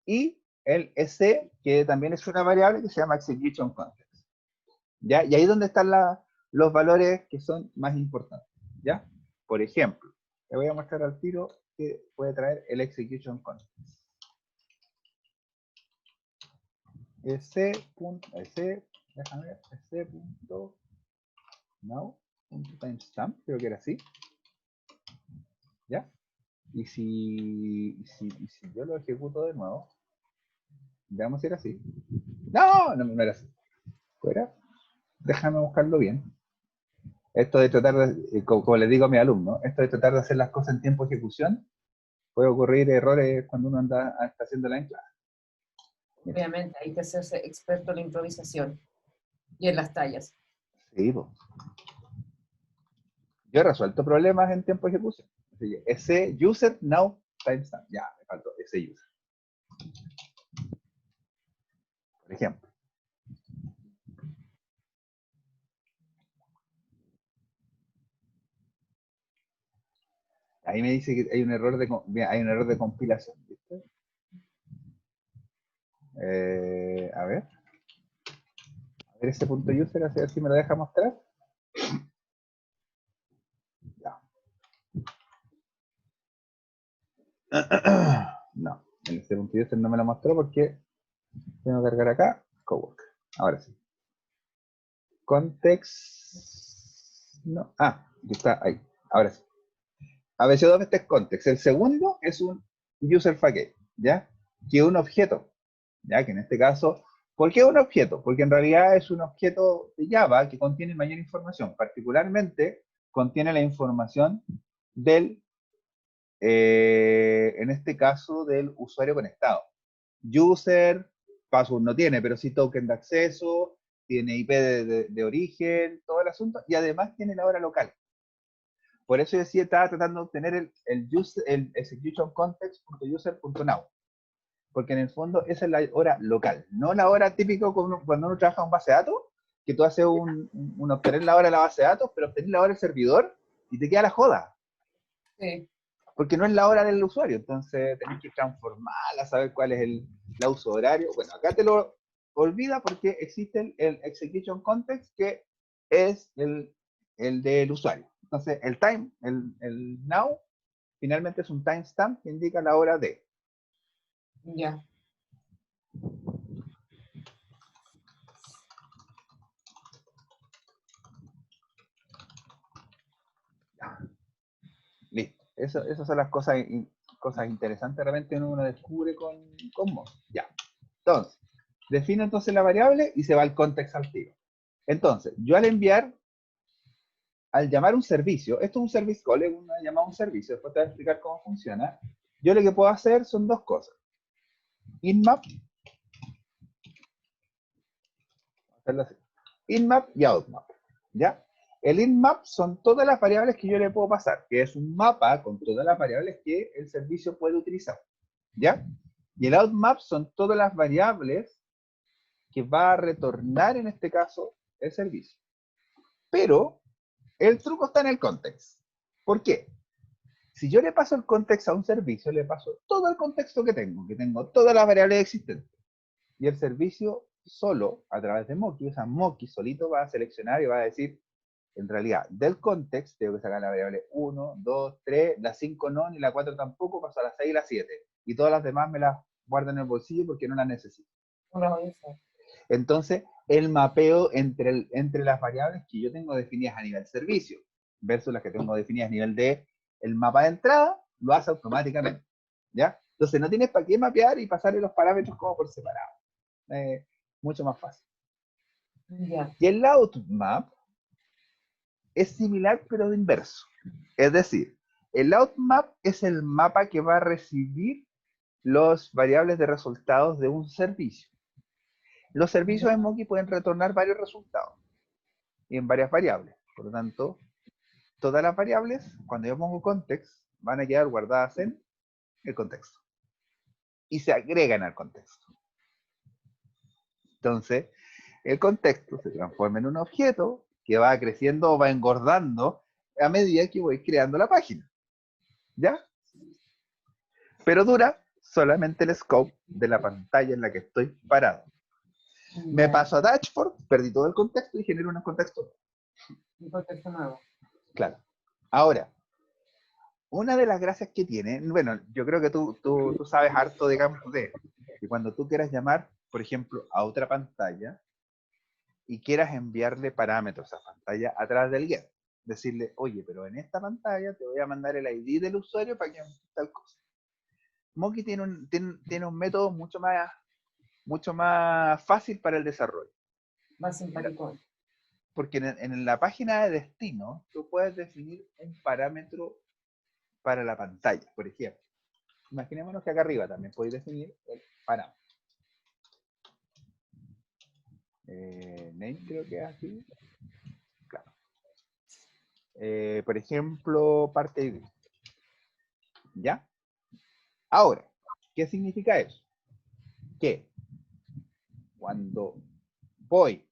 y el EC, que también es una variable que se llama execution context. ¿ya? Y ahí es donde están los valores que son más importantes, ¿ya? Por ejemplo, le voy a mostrar al tiro que puede traer el execution context. Déjame ver, ese.now.timestamp, creo que era así, ¿ya? Y si yo lo ejecuto de nuevo, veamos si era así. No era así. ¿Fuera? Déjame buscarlo bien. Esto de tratar de, como les digo a mis alumnos, esto de tratar de hacer las cosas en tiempo de ejecución, puede ocurrir errores cuando uno está haciendo la clase. Obviamente, hay que hacerse experto en la improvisación y en las tallas. Sí, pues. Yo he resuelto problemas en tiempo de ejecución. Así que ese user now timestamp. Ya, me faltó ese user. Por ejemplo. Ahí me dice que hay un error de compilación, ¿viste? A ver ese punto user, a ver si me lo deja mostrar. Ya. No, en este punto user no me lo mostró porque tengo que cargar acá, cowork. Ahora sí. Context. No. Está ahí. Ahora sí. ABC2 este es context. El segundo es un user package, ¿ya? Que es un objeto, ¿ya? Que en este caso, ¿por qué un objeto? Porque en realidad es un objeto de Java que contiene mayor información. Particularmente, contiene la información del, en este caso, del usuario conectado. User, password no tiene, pero sí token de acceso, tiene IP de origen, todo el asunto, y además tiene la hora local. Por eso yo decía, estaba tratando de obtener el execution context.user.now. Porque en el fondo esa es la hora local, no la hora típica cuando uno trabaja en base de datos, que tú haces obtener la hora de la base de datos, pero obtener la hora del servidor y te queda la joda. Sí. Porque no es la hora del usuario, entonces tenés que transformarla, saber cuál es la uso horario. Bueno, acá te lo olvida porque existe el execution context que es el del usuario. Entonces, el now, finalmente es un timestamp que indica la hora de. Ya. Listo. Esas son las cosas interesantes realmente uno descubre con Moz. Ya. Entonces, defino entonces la variable y se va al context al tiro. Entonces, yo al llamar un servicio, esto es un service call, es una llamada a un servicio, después te voy a explicar cómo funciona. Yo lo que puedo hacer son dos cosas. InMap, InMap y OutMap, ¿ya? El InMap son todas las variables que yo le puedo pasar, que es un mapa con todas las variables que el servicio puede utilizar, ¿ya? Y el OutMap son todas las variables que va a retornar, en este caso, el servicio. Pero el truco está en el context. ¿Por qué? Si yo le paso el contexto a un servicio, le paso todo el contexto que tengo todas las variables existentes. Y el servicio solo, a través de Mocky, o sea, Mocky solito va a seleccionar y va a decir, en realidad, del context, tengo que sacar la variable 1, 2, 3, la 5 no, ni la 4 tampoco, paso a la 6 y la 7. Y todas las demás me las guardo en el bolsillo porque no las necesito. Entonces, el mapeo entre las variables que yo tengo definidas a nivel servicio versus las que tengo definidas a nivel de el mapa de entrada, lo hace automáticamente, ¿ya? Entonces, no tienes para qué mapear y pasarle los parámetros como por separado. Mucho más fácil. Ya. Y el outmap es similar, pero de inverso. Es decir, el outmap es el mapa que va a recibir los variables de resultados de un servicio. Los servicios en Mocky pueden retornar varios resultados y en varias variables. Por lo tanto, todas las variables, cuando yo pongo context, van a quedar guardadas en el contexto. Y se agregan al contexto. Entonces, el contexto se transforma en un objeto que va creciendo o va engordando a medida que voy creando la página. ¿Ya? Pero dura solamente el scope de la pantalla en la que estoy parado. Me Ya, paso a Dashboard, perdí todo el contexto y genero un contexto. un contexto nuevo. Claro. Ahora, una de las gracias que tiene, bueno, yo creo que tú sabes harto, digamos, de que cuando tú quieras llamar, por ejemplo, a otra pantalla y quieras enviarle parámetros a pantalla a través del get, decirle, oye, pero en esta pantalla te voy a mandar el ID del usuario para que haga tal cosa. Moki tiene un método mucho más fácil para el desarrollo. Más simpático. Porque en la página de destino tú puedes definir un parámetro para la pantalla, por ejemplo. Imaginémonos que acá arriba también podéis definir el parámetro. Name creo que es así. Claro. Por ejemplo, parte ID. ¿Ya? Ahora, ¿qué significa eso? Que cuando voy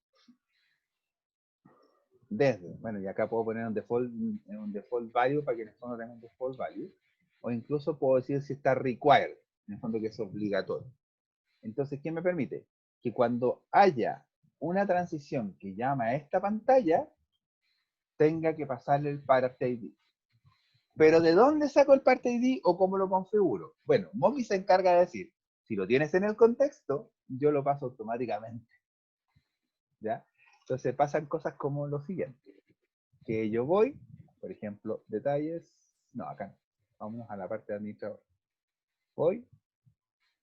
desde, bueno, y acá puedo poner un default value para que en el fondo tenga un default value, o incluso puedo decir si está required, en el fondo que es obligatorio. Entonces, ¿qué me permite? Que cuando haya una transición que llama a esta pantalla, tenga que pasarle el parte ID. Pero ¿de dónde saco el parte ID o cómo lo configuro? Bueno, Moki se encarga de decir, si lo tienes en el contexto, yo lo paso automáticamente. ¿Ya? Entonces pasan cosas como lo siguiente. Que yo voy, por ejemplo, detalles, no, acá no. Vámonos a la parte de administrador. Voy,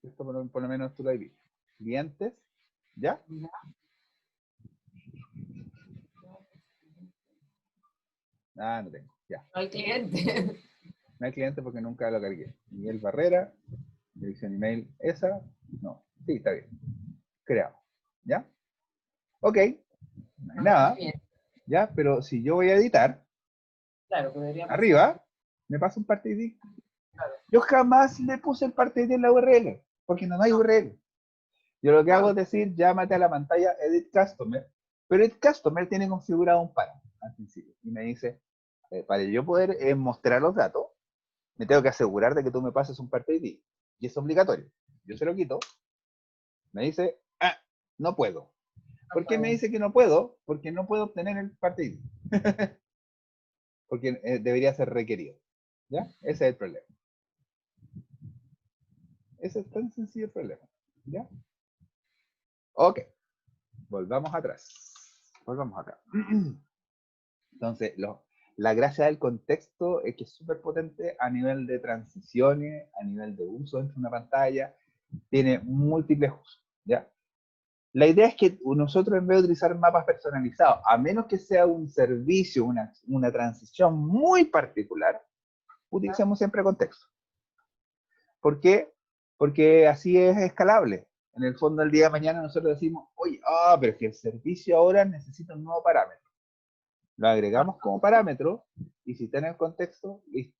esto por lo menos tú lo has visto. Clientes, ¿ya? Ya. Ah, no tengo, ya. No hay cliente. No hay cliente porque nunca lo cargué. Miguel Barrera, dirección email, esa, no. Sí, está bien. Creado. ¿Ya? Ok, no hay Ah, muy nada. bien. ¿Ya? Pero si yo voy a editar, Claro, podría pasar. arriba, me pasa un parte ID. Claro. Yo jamás le puse el parte ID en la URL, porque no hay URL. Yo lo que hago Ah, es decir, llámate a la pantalla Edit Customer, pero Edit Customer tiene configurado un parámetro al principio. Y me dice, para yo poder mostrar los datos, me tengo que asegurar de que tú me pases un parte ID. Y es obligatorio. Yo se lo quito. Me dice, no puedo. no ¿Por qué me puede. dice que no puedo? Porque no puedo obtener el parte ID. Porque debería ser requerido. ¿Ya? Ese es el problema. Ese es tan sencillo el problema. ¿Ya? Ok. Volvamos atrás. Volvamos acá. Entonces, la gracia del contexto es que es súper potente a nivel de transiciones, a nivel de uso entre una pantalla, tiene múltiples usos, ¿ya? La idea es que nosotros, en vez de utilizar mapas personalizados, a menos que sea un servicio, una transición muy particular, utilicemos siempre contexto. ¿Por qué? Porque así es escalable. En el fondo, el día de mañana nosotros decimos, oye, pero es que el servicio ahora necesita un nuevo parámetro. Lo agregamos como parámetro y si está en el contexto, listo.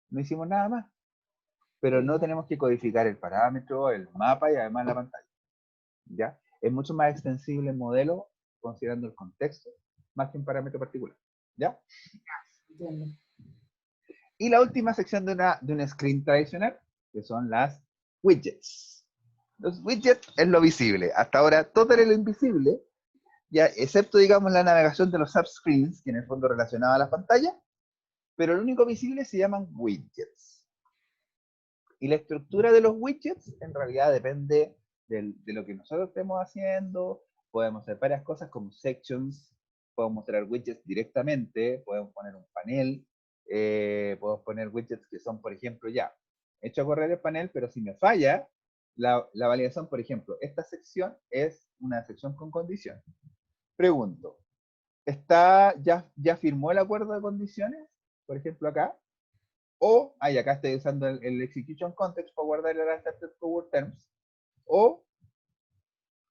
No hicimos nada más. Pero no tenemos que codificar el parámetro, el mapa y además la pantalla. ¿Ya? Es mucho más extensible el modelo considerando el contexto más que un parámetro particular. ¿Ya? Entiendo. Y la última sección de una screen tradicional, que son las widgets. Los widgets es lo visible. Hasta ahora todo era lo invisible, ya, excepto, digamos, la navegación de los subscreens, que en el fondo relacionaba a la pantalla, pero lo único visible se llaman widgets. Y la estructura de los widgets en realidad depende de lo que nosotros estemos haciendo. Podemos hacer varias cosas como sections, podemos mostrar widgets directamente, podemos poner un panel, podemos poner widgets que son, por ejemplo, ya, hecho a correr el panel, pero si me falla la validación, por ejemplo, esta sección es una sección con condiciones. Pregunto, ¿ya firmó el acuerdo de condiciones? Por ejemplo, acá. O, acá estoy usando el execution context para guardar el accepted forward terms. O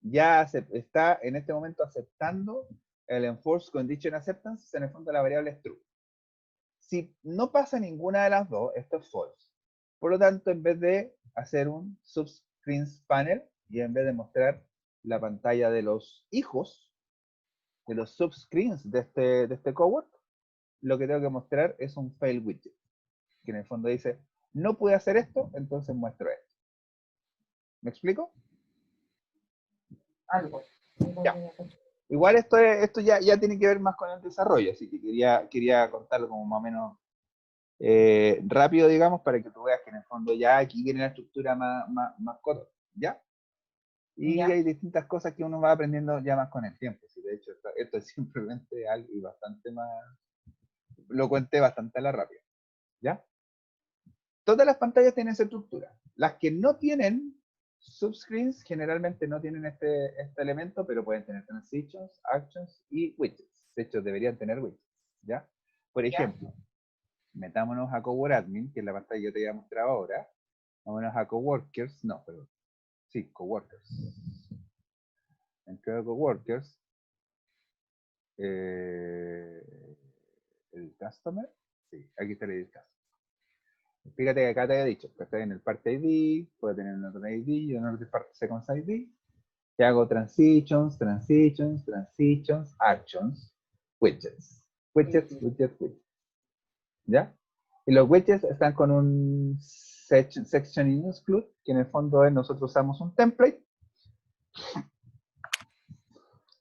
ya está en este momento aceptando el enforced condition acceptance, en el fondo la variable es true. Si no pasa ninguna de las dos, esto es false. Por lo tanto, en vez de hacer un subscreens panel y en vez de mostrar la pantalla de los hijos, de los subscreens de este cohort, lo que tengo que mostrar es un fail widget, que en el fondo dice, no pude hacer esto, entonces muestro esto. ¿Me explico? Algo. Ya. Igual esto ya tiene que ver más con el desarrollo, así que quería contarlo como más o menos rápido, digamos, para que tú veas que en el fondo ya aquí viene la estructura más corta, ¿ya? Y Ya. hay distintas cosas que uno va aprendiendo ya más con el tiempo. ¿Sí? De hecho, esto es simplemente algo y bastante más, lo conté bastante a la rápida, ¿ya? Todas las pantallas tienen esa estructura. Las que no tienen subscreens generalmente no tienen este elemento, pero pueden tener transitions, actions y widgets. De hecho, deberían tener widgets, ¿ya? Por ejemplo, metámonos a CoWorkAdmin, que es la pantalla que yo te voy a mostrar ahora. Vámonos a Coworkers, no, perdón. Sí, Coworkers. Entré a Coworkers. El Customer. Sí, aquí está el Customer. Fíjate que acá te había dicho que está en el Part ID, puede tener un otro ID y un otro Part Seconds ID. Y hago transitions, actions, widgets. Widgets. ¿Ya? Y los widgets están con un section include, que en el fondo es nosotros usamos un template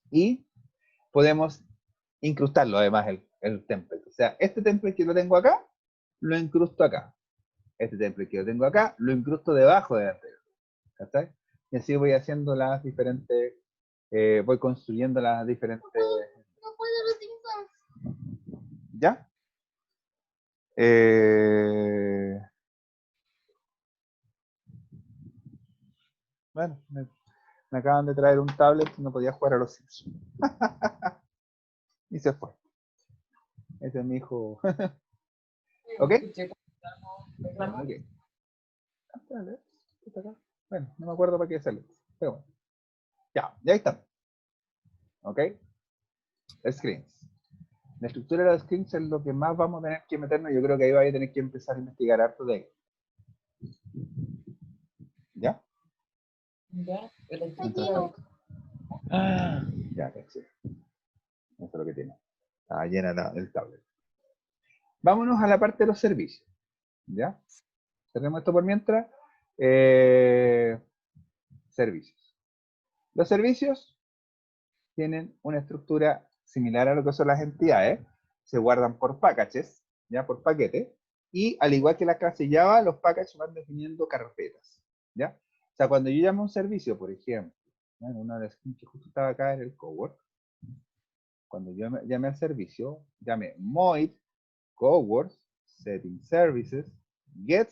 y podemos incrustarlo además el template. O sea, este template que lo tengo acá, lo incrusto acá. Este template que lo tengo acá, lo incrusto debajo del anterior. ¿Cachai? Y así voy haciendo las diferentes, voy construyendo las diferentes... ¿Ya? Bueno, me acaban de traer un tablet y no podía jugar a los Sims. Y se fue. Ese es mi hijo. ¿Ok? Ok. Bueno, no me acuerdo para qué hacerlo. Pero bueno. Ya ahí está. ¿Ok? Screens. La estructura de los screens es lo que más vamos a tener que meternos. Yo creo que ahí vais a tener que empezar a investigar harto de ahí. ¿Ya? Ya. Ya, sí. Eso es lo que tiene. Está llena el tablet. Vámonos a la parte de los servicios. ¿Ya? Tenemos esto por mientras. Servicios. Los servicios tienen una estructura similar a lo que son las entidades. Se guardan por packages, ya por paquete. Y al igual que la clase Java, los packages van definiendo carpetas. ¿Ya? O sea, cuando yo llamo a un servicio, por ejemplo, bueno, una de las que justo estaba acá en el cowork, cuando yo llame al servicio, llame Moid, Cowork, Setting Services, Get,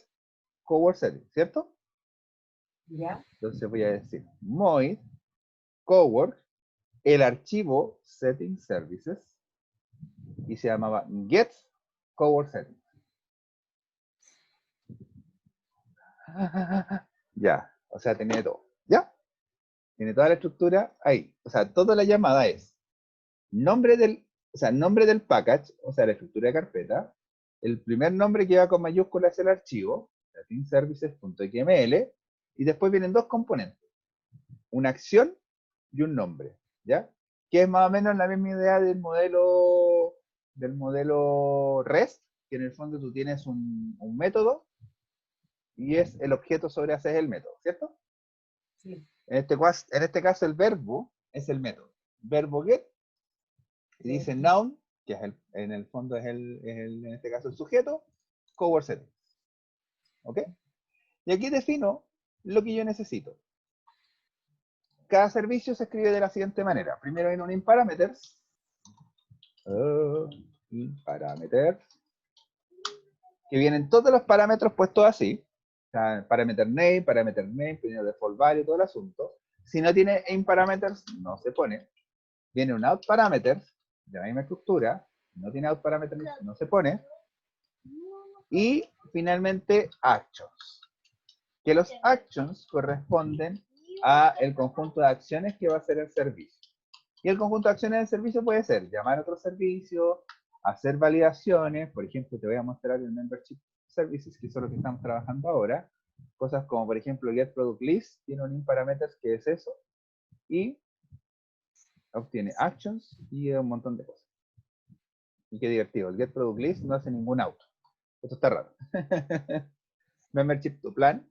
Cowork Setting, ¿cierto? Ya. Entonces voy a decir Moid, Cowork, el archivo Setting Services, y se llamaba Get Cowork Setting. Ya, o sea, tenía todo. ¿Ya? Tiene toda la estructura ahí. O sea, toda la llamada es nombre del package, o sea, la estructura de carpeta. El primer nombre que va con mayúsculas es el archivo, settingservices.xml, y después vienen dos componentes, una acción y un nombre, ¿ya? Que es más o menos la misma idea del modelo REST, que en el fondo tú tienes un método y es el objeto sobre ese es el método, ¿cierto? Sí. En este caso el verbo es el método. Verbo get, y dice noun, que es en el fondo en este caso el sujeto, cowork setting. ¿Ok? Y aquí defino lo que yo necesito. Cada servicio se escribe de la siguiente manera. Primero viene un inParameters. InParameters. Que vienen todos los parámetros puestos así. O sea, parameter name, primero default value, todo el asunto. Si no tiene inParameters, no se pone. Viene un outParameters, de la misma estructura. No tiene outParameters, no se pone. Y finalmente actions. Que los actions corresponden a el conjunto de acciones que va a hacer el servicio. Y el conjunto de acciones del servicio puede ser llamar a otro servicio, hacer validaciones, por ejemplo, te voy a mostrar el Membership Services, que es lo que estamos trabajando ahora. Cosas como, por ejemplo, getProductList, tiene un inParameters que es eso, y obtiene actions y un montón de cosas. Y qué divertido, el getProductList no hace ningún auto. Esto está raro. Membership to plan.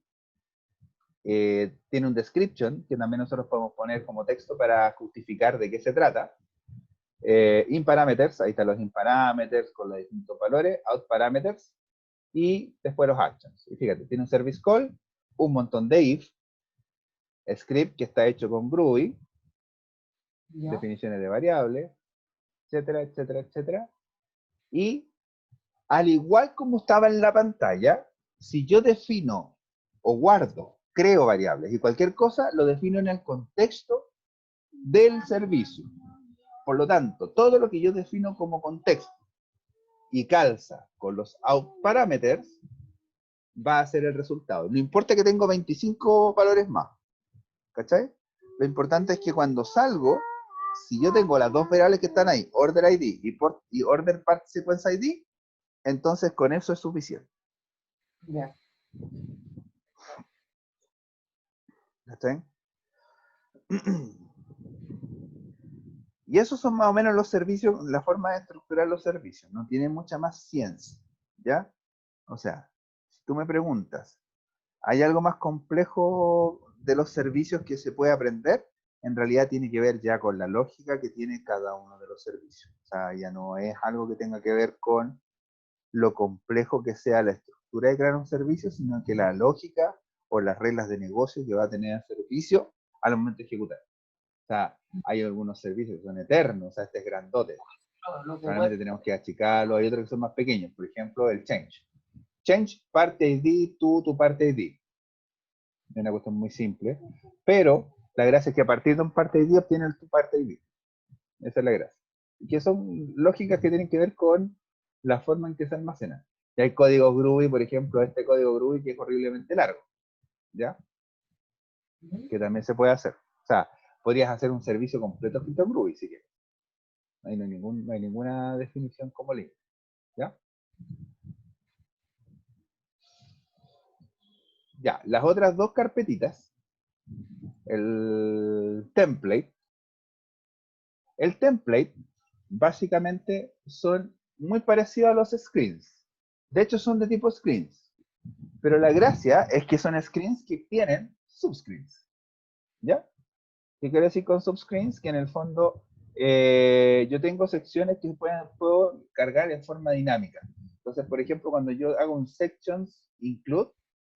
tiene un description, que también nosotros podemos poner como texto para justificar de qué se trata. In parameters, ahí están los in parameters con los distintos valores, out parameters, y después los actions. Y fíjate, tiene un service call, un montón de if, script que está hecho con Groovy, definiciones de variables, etcétera, etcétera, etcétera. Y al igual como estaba en la pantalla, si yo defino o guardo, creo variables y cualquier cosa, lo defino en el contexto del servicio. Por lo tanto, todo lo que yo defino como contexto y calza con los out parameters va a ser el resultado. No importa que tengo 25 valores más. ¿Cachai? Lo importante es que cuando salgo, si yo tengo las dos variables que están ahí, order ID y order part sequence ID, entonces con eso es suficiente. Ya. ¿Cachai? Y esos son más o menos los servicios, la forma de estructurar los servicios. No tiene mucha más ciencia. ¿Ya? O sea, si tú me preguntas, ¿hay algo más complejo de los servicios que se puede aprender? En realidad tiene que ver ya con la lógica que tiene cada uno de los servicios. O sea, ya no es algo que tenga que ver con lo complejo que sea la estructura de crear un servicio, sino que la lógica o las reglas de negocio que va a tener el servicio al momento de ejecutar. O sea, hay algunos servicios que son eternos, o sea, este es grandote. Realmente tenemos que achicarlo. Hay otros que son más pequeños, por ejemplo, el change. Change parte ID, tu parte ID. Es una cuestión muy simple, pero la gracia es que a partir de un parte ID obtienes tu parte ID. Esa es la gracia. Y que son lógicas que tienen que ver con la forma en que se almacena. Y hay códigos Groovy, por ejemplo, este código Groovy que es horriblemente largo, ¿ya? Que también se puede hacer. O sea, podrías hacer un servicio completo escrito en Groovy, si quieres. Ahí no hay ninguna definición como link, ¿ya? Ya, las otras dos carpetitas, el template básicamente son muy parecidos a los screens. De hecho, son de tipo screens. Pero la gracia es que son screens que tienen subscreens. ¿Ya? ¿Qué quiere decir con subscreens? Que en el fondo yo tengo secciones que puedo cargar en forma dinámica. Entonces, por ejemplo, cuando yo hago un sections include,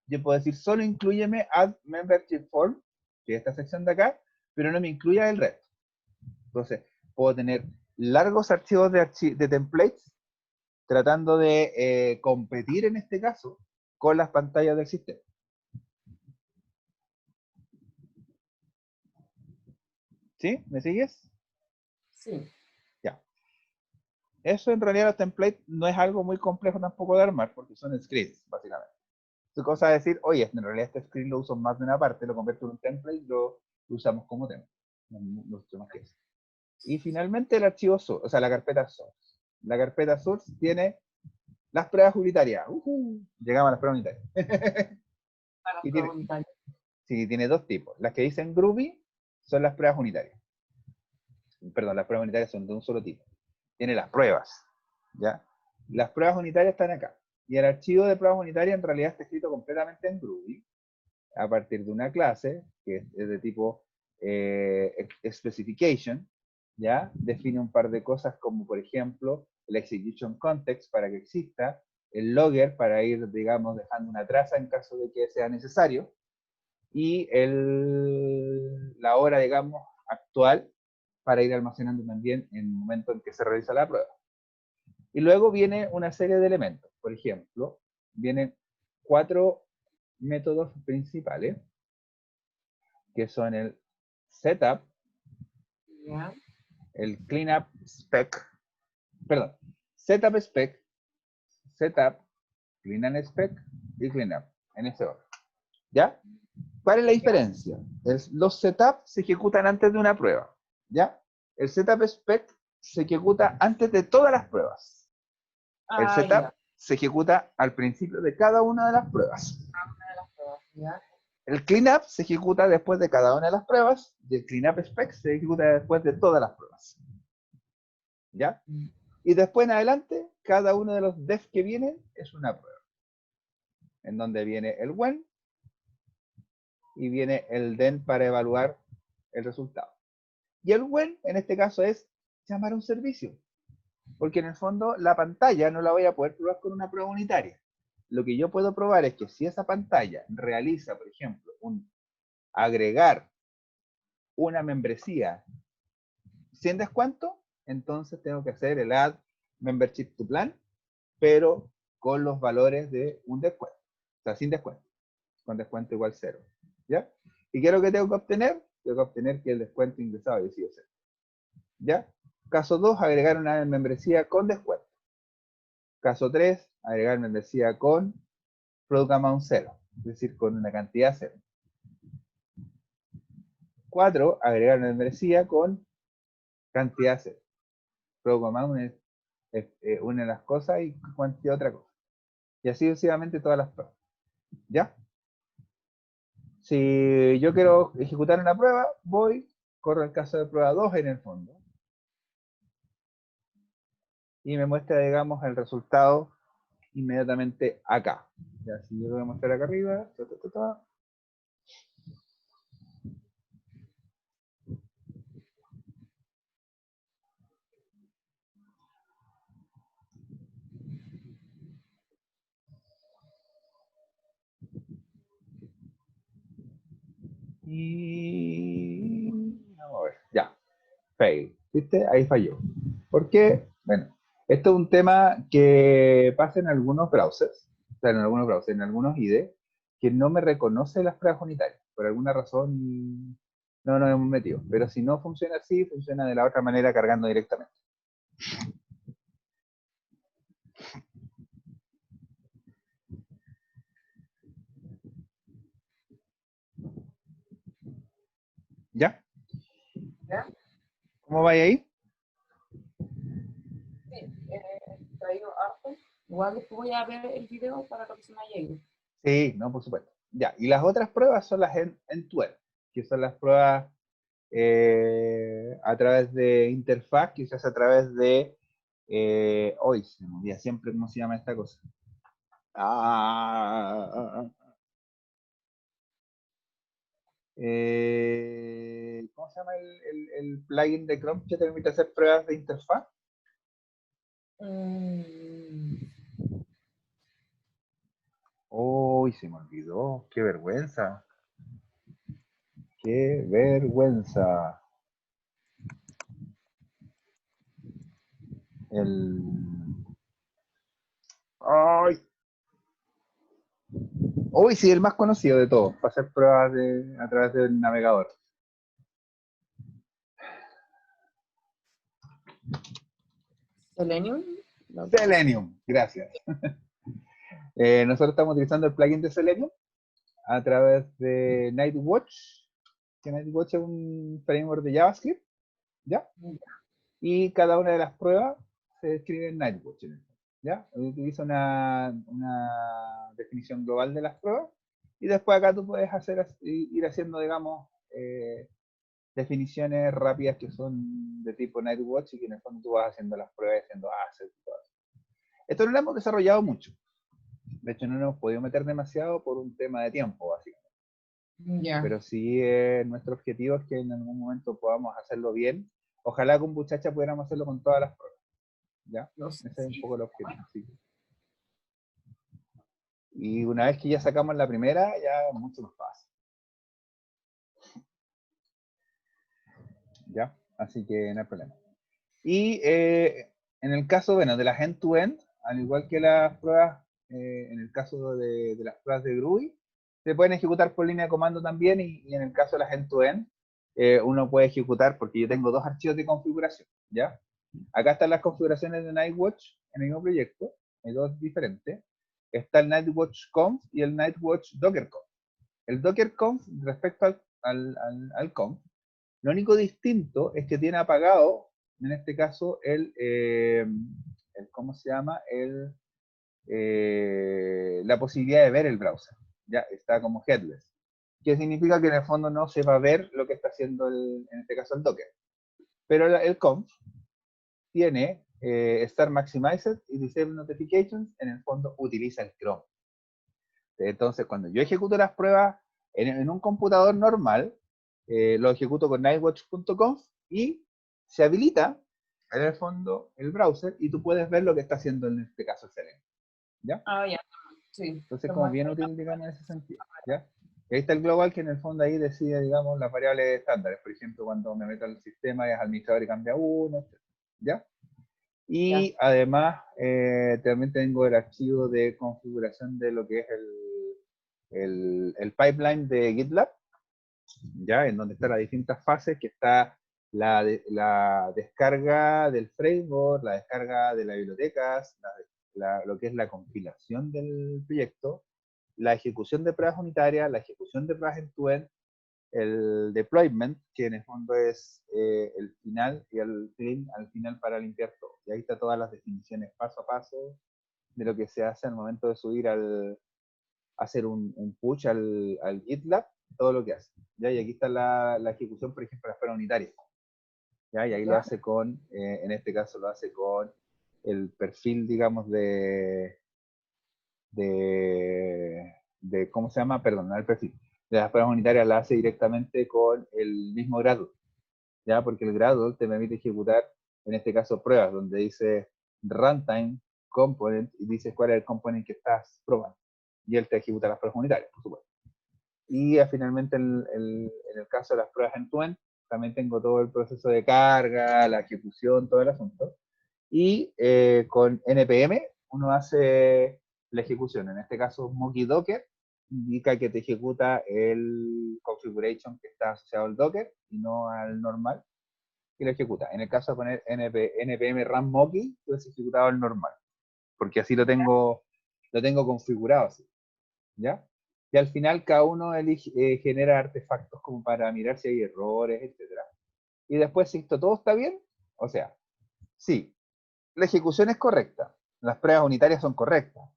yo puedo decir solo inclúyeme add membership form, que es esta sección de acá, pero no me incluya el resto. Entonces, puedo tener largos archivos de templates tratando de competir en este caso con las pantallas del sistema. ¿Sí? ¿Me sigues? Sí. Ya. Eso en realidad los templates no es algo muy complejo tampoco de armar, porque son scripts, básicamente. Es cosa de decir, oye, en realidad este script lo uso más de una parte, lo convierto en un template y lo usamos como template. No mucho más que eso. Y finalmente el archivo source, o sea, la carpeta source. La carpeta source tiene las pruebas unitarias. Llegamos a las pruebas unitarias. Y tiene dos tipos. Las que dicen Groovy son las pruebas unitarias. Perdón, las pruebas unitarias son de un solo tipo. Tiene las pruebas, ¿ya? Las pruebas unitarias están acá. Y el archivo de pruebas unitarias en realidad está escrito completamente en Groovy, a partir de una clase que es de tipo specification, ¿ya? Define un par de cosas como, por ejemplo, el execution context para que exista, el logger para ir, digamos, dejando una traza en caso de que sea necesario, y la hora, digamos, actual para ir almacenando también en el momento en que se realiza la prueba. Y luego viene una serie de elementos. Por ejemplo, vienen 4 métodos principales, que son el setup, Yeah. el cleanup spec, perdón, setup spec, setup, cleanup spec y cleanup, en ese orden. ¿Ya? ¿Cuál es la diferencia? Los setups se ejecutan antes de una prueba, ¿ya? El setup spec se ejecuta antes de todas las pruebas. El setup se ejecuta al principio de cada una de las pruebas. El cleanup se ejecuta después de cada una de las pruebas y el cleanup spec se ejecuta después de todas las pruebas. ¿Ya? Y después en adelante, cada uno de los def que vienen es una prueba. En donde viene el when, y viene el then para evaluar el resultado. Y el when, en este caso, es llamar a un servicio. Porque en el fondo la pantalla no la voy a poder probar con una prueba unitaria. Lo que yo puedo probar es que si esa pantalla realiza, por ejemplo, agregar una membresía sin descuento, entonces tengo que hacer el add membership to plan, pero con los valores de un descuento. O sea, sin descuento. Con descuento igual 0. ¿Ya? ¿Y qué es lo que tengo que obtener? Tengo que obtener que el descuento ingresado haya sido 0. ¿Ya? Caso 2, agregar una membresía con descuento. Caso 3, agregar membresía con product amount 0, es decir, con una cantidad 0. 4, agregar una membresía con cantidad 0. Product amount es una de las cosas y cantidad otra cosa. Y así sucesivamente todas las pruebas. ¿Ya? Si yo quiero ejecutar una prueba, corro el caso de prueba 2 en el fondo. Y me muestra, digamos, el resultado inmediatamente acá. Ya, si yo lo voy a mostrar acá arriba, y vamos a ver, ya, fail, ¿viste? Ahí falló. ¿Por qué? Bueno, esto es un tema que pasa en algunos browsers, o sea, en algunos IDE, que no me reconoce las pruebas unitarias, por alguna razón no nos hemos metido, pero si no funciona así, funciona de la otra manera cargando directamente. ¿Ya? ¿Ya? ¿Cómo va ahí? Sí, traído harto. Igual después voy a ver el video para lo que se me haya ido. Sí, no, por supuesto. Ya, y las otras pruebas son las end-to-end, que son las pruebas a través de interfaz, quizás a través de... hoy se me olvida siempre cómo se llama esta cosa. ¿Cómo se llama el plugin de Chrome que te permite hacer pruebas de interfaz? Uy, se me olvidó. Qué vergüenza. Qué vergüenza. Ay. Uy, sí, el más conocido de todos, para hacer pruebas a través del navegador. Selenium. Selenium, gracias. Nosotros estamos utilizando el plugin de Selenium a través de Nightwatch, que Nightwatch es un framework de JavaScript, ¿ya? Y cada una de las pruebas se escribe en Nightwatch, ¿ya? Utiliza una definición global de las pruebas y después acá tú puedes ir haciendo, digamos, definiciones rápidas que son de tipo Nightwatch y que en el fondo tú vas haciendo las pruebas, haciendo assets y todo eso. Esto no lo hemos desarrollado mucho. De hecho, no nos hemos podido meter demasiado por un tema de tiempo, básicamente. Ya. Pero sí, nuestro objetivo es que en algún momento podamos hacerlo bien. Ojalá con Muchacha pudiéramos hacerlo con todas las pruebas. ¿Ya? Ese es un poco el objetivo. Sí. Y una vez que ya sacamos la primera, ya es mucho más fácil. ¿Ya? Así que no hay problema. Y en el caso, bueno, de las end-to-end, al igual que las pruebas, en el caso de las pruebas de GRUI, se pueden ejecutar por línea de comando también, y en el caso de las end-to-end, uno puede ejecutar, porque yo tengo dos archivos de configuración, ¿ya? Acá están las configuraciones de Nightwatch en el mismo proyecto, hay dos diferentes. Está el Nightwatch Conf y el Nightwatch Docker Conf. El Docker Conf, respecto al Conf, lo único distinto es que tiene apagado, en este caso, ¿cómo se llama? La posibilidad de ver el browser. Ya está como headless. Que significa que en el fondo no se va a ver lo que está haciendo, en este caso, el Docker. Pero el conf tiene Start Maximized y Disable Notifications, en el fondo utiliza el Chrome. Entonces, cuando yo ejecuto las pruebas En un computador normal, lo ejecuto con nightwatch.conf y se habilita en el fondo el browser y tú puedes ver lo que está haciendo en este caso el Selenium, ¿ya? Ah, ya, sí. Entonces, como bien útil, digamos, en ese sentido, ¿ya? Y ahí está el global, que en el fondo ahí decide, digamos, las variables estándares. Por ejemplo, cuando me meto al sistema es administrador y cambia uno, ¿ya? Y Ya. además, también tengo el archivo de configuración de lo que es el pipeline de GitLab, ¿ya? En donde están las distintas fases, que está la descarga del framework, la descarga de las bibliotecas, lo que es la compilación del proyecto, la ejecución de pruebas unitarias, la ejecución de pruebas end-to-end, el deployment, que en el fondo es el final, y el clean al final para limpiar todo. Y ahí está todas las definiciones paso a paso de lo que se hace al momento de subir hacer un push al GitLab, todo lo que hace. ¿Ya? Y aquí está la ejecución, por ejemplo, de la prueba unitaria. ¿Ya? Y ahí lo hace con, en este caso lo hace con el perfil, digamos, de ¿cómo se llama? Perdón, no el perfil. De las pruebas unitarias la hace directamente con el mismo Gradle, ¿ya? Porque el Gradle te permite ejecutar, en este caso, pruebas, donde dice runtime, component, y dices cuál es el component que estás probando. Y él te ejecuta las pruebas unitarias, por supuesto. Y finalmente, en el caso de las pruebas end-to-end, también tengo todo el proceso de carga, la ejecución, todo el asunto. Y con NPM uno hace la ejecución. En este caso, Monkey Docker indica que te ejecuta el configuration que está asociado al Docker y no al normal, y lo ejecuta. En el caso de poner npm run Monkey, tú has ejecutado el normal, porque así lo tengo configurado así, ¿ya? Y al final cada uno genera artefactos como para mirar si hay errores, etcétera. Y después, si esto todo está bien, o sea, sí, la ejecución es correcta, las pruebas unitarias son correctas,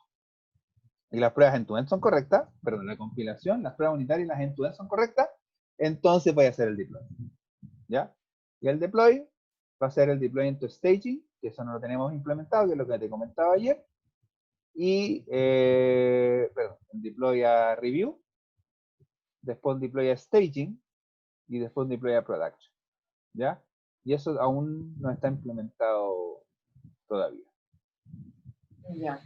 y las pruebas end-to-end son correctas, perdón, la compilación, las pruebas unitarias y las end-to-end son correctas, entonces voy a hacer el deploy, ¿ya? Y el deploy va a ser el deploy to staging, que eso no lo tenemos implementado, que es lo que te comentaba ayer, y, perdón, el deploy a review, después un deploy a staging, y después un deploy a production, ¿ya? Y eso aún no está implementado todavía. Ya.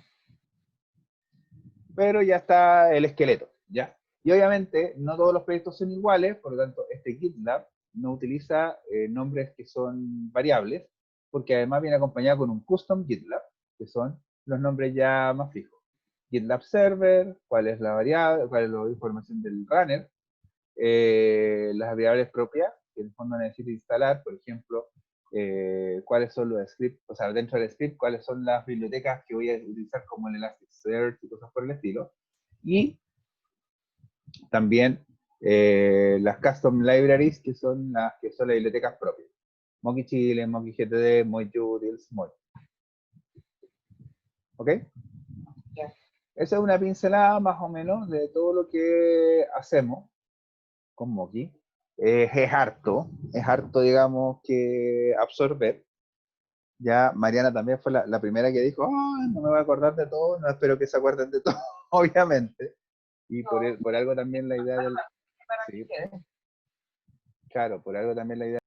Pero ya está el esqueleto, ¿ya? Y obviamente no todos los proyectos son iguales, por lo tanto este GitLab no utiliza nombres que son variables, porque además viene acompañado con un custom GitLab, que son los nombres ya más fijos. GitLab Server, cuál es la variable, cuál es la información del runner, las variables propias que en el fondo necesito instalar, por ejemplo, cuáles son los scripts, o sea, dentro del script, cuáles son las bibliotecas que voy a utilizar como el Elasticsearch y cosas por el estilo. Y también las custom libraries, que son las bibliotecas propias. Monkey Chile, Monkey GTD, MoyUtils, Moy. ¿Ok? Ya. Esa es una pincelada más o menos de todo lo que hacemos con Monkey. Es harto, digamos, que absorber. Ya Mariana también fue la primera que dijo, oh, no me voy a acordar de todo, no espero que se acuerden de todo, obviamente. Y por algo también la idea del... Para que Sí, quede. claro, por algo también la idea